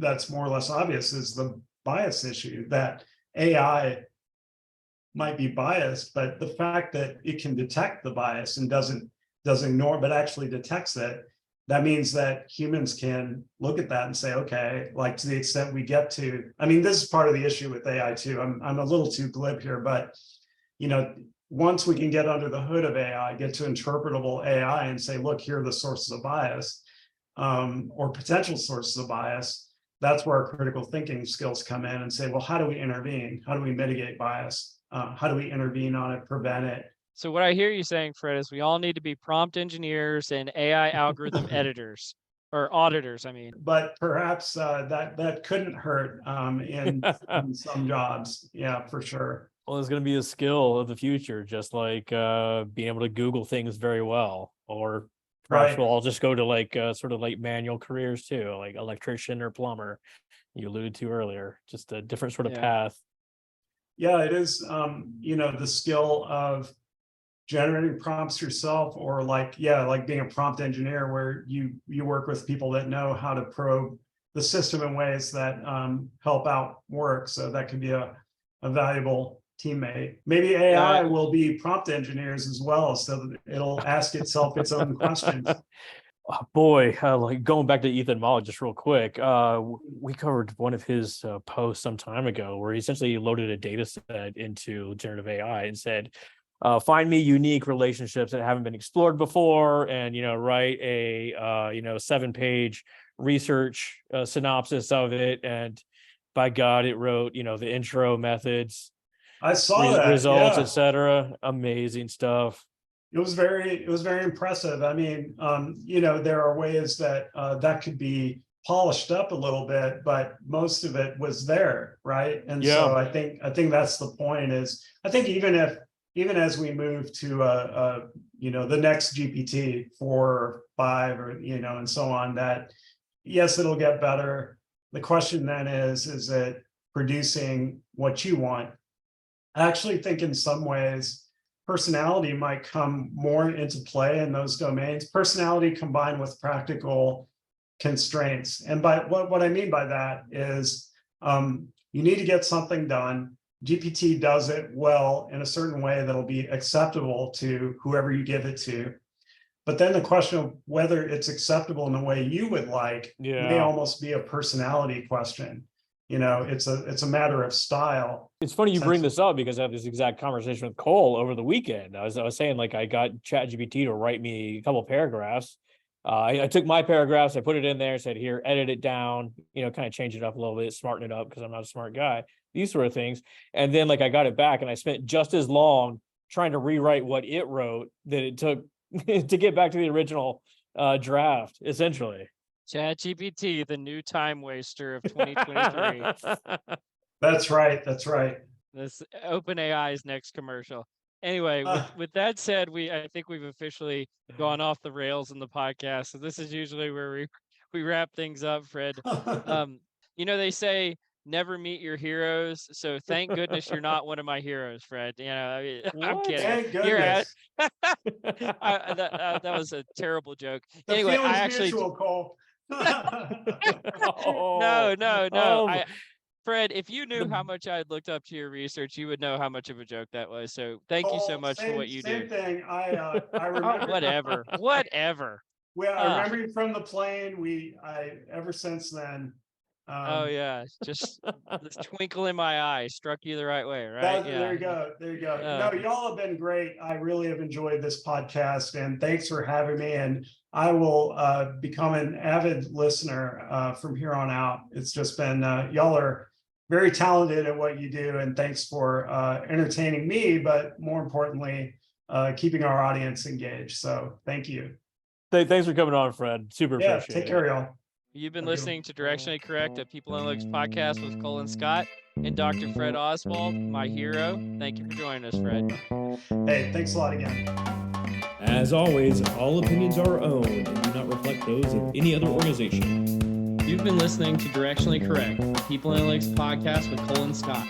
that's more or less obvious is the bias issue, that AI might be biased, but the fact that it can detect the bias and doesn't ignore, but actually detects it, that means that humans can look at that and say, okay, like to the extent we get to, this is part of the issue with AI too. I'm a little too glib here, but once we can get under the hood of AI, get to interpretable AI and say, look, here are the sources of bias, or potential sources of bias, that's where our critical thinking skills come in and say, well, how do we intervene? How do we mitigate bias? How do we intervene on it, prevent it? So what I hear you saying, Fred, is we all need to be prompt engineers and AI algorithm editors or auditors, But perhaps that couldn't hurt in some jobs. Yeah, for sure. Well, it's going to be a skill of the future, just like being able to Google things very well, or perhaps we'll all just go to like sort of like manual careers too, like electrician or plumber. You alluded to earlier, just a different sort of path. Yeah, it is. The skill of generating prompts yourself, or like being a prompt engineer, where you work with people that know how to probe the system in ways that help out work. So that could be a valuable teammate. Maybe AI will be prompt engineers as well, so that it'll ask itself its own questions. Oh, boy, like going back to Ethan Mollick just real quick, we covered one of his posts some time ago where he essentially loaded a data set into generative AI and said, find me unique relationships that haven't been explored before, and write a 7-page research synopsis of it. And by God, it wrote the intro, methods, I saw that, results, etc. Amazing stuff. It was very impressive. There are ways that that could be polished up a little bit, but most of it was there, right? And so I think that's the point. Is I think even as we move to the next GPT 4 or 5 or and so on, that yes, it'll get better. The question then is it producing what you want? I actually think in some ways personality might come more into play in those domains. Personality combined with practical constraints. And by what I mean by that is you need to get something done. GPT does it well in a certain way that'll be acceptable to whoever you give it to. But then the question of whether it's acceptable in the way you would like may almost be a personality question. It's a matter of style. It's funny you bring this up, because I had this exact conversation with Cole over the weekend. I was saying, like, I got ChatGPT to write me a couple paragraphs. I took my paragraphs, I put it in there, said, here, edit it down, kind of change it up a little bit, smarten it up, because I'm not a smart guy, these sort of things. And then I got it back and I spent just as long trying to rewrite what it wrote that it took to get back to the original draft, essentially. ChatGPT, the new time waster of 2023. That's right. This OpenAI's next commercial. Anyway, with that said, I think we've officially gone off the rails in the podcast. So this is usually where we wrap things up, Fred. They say never meet your heroes. So thank goodness you're not one of my heroes, Fred. I'm kidding. Thank goodness. That was a terrible joke. The anyway, I actually mutual, Cole. No. Fred, if you knew how much I had looked up to your research, you would know how much of a joke that was. So thank you so much for what you do. Same thing. I remember. Whatever. Well, I remember you from the plane. Ever since then, Oh yeah, just this twinkle in my eye struck you the right way, right? Yeah. There you go. There you go. No, y'all have been great. I really have enjoyed this podcast, and thanks for having me. And I will become an avid listener from here on out. It's just been y'all are very talented at what you do, and thanks for entertaining me, but more importantly, keeping our audience engaged. So thank you. Thanks for coming on, Fred. Super appreciate it. Take care, y'all. You've been listening to Directionally Correct, a People Analytics podcast with Colin Scott and Dr. Fred Oswald, my hero. Thank you for joining us, Fred. Hey, thanks a lot again. As always, all opinions are our own and do not reflect those of any other organization. You've been listening to Directionally Correct, a People Analytics podcast with Colin Scott.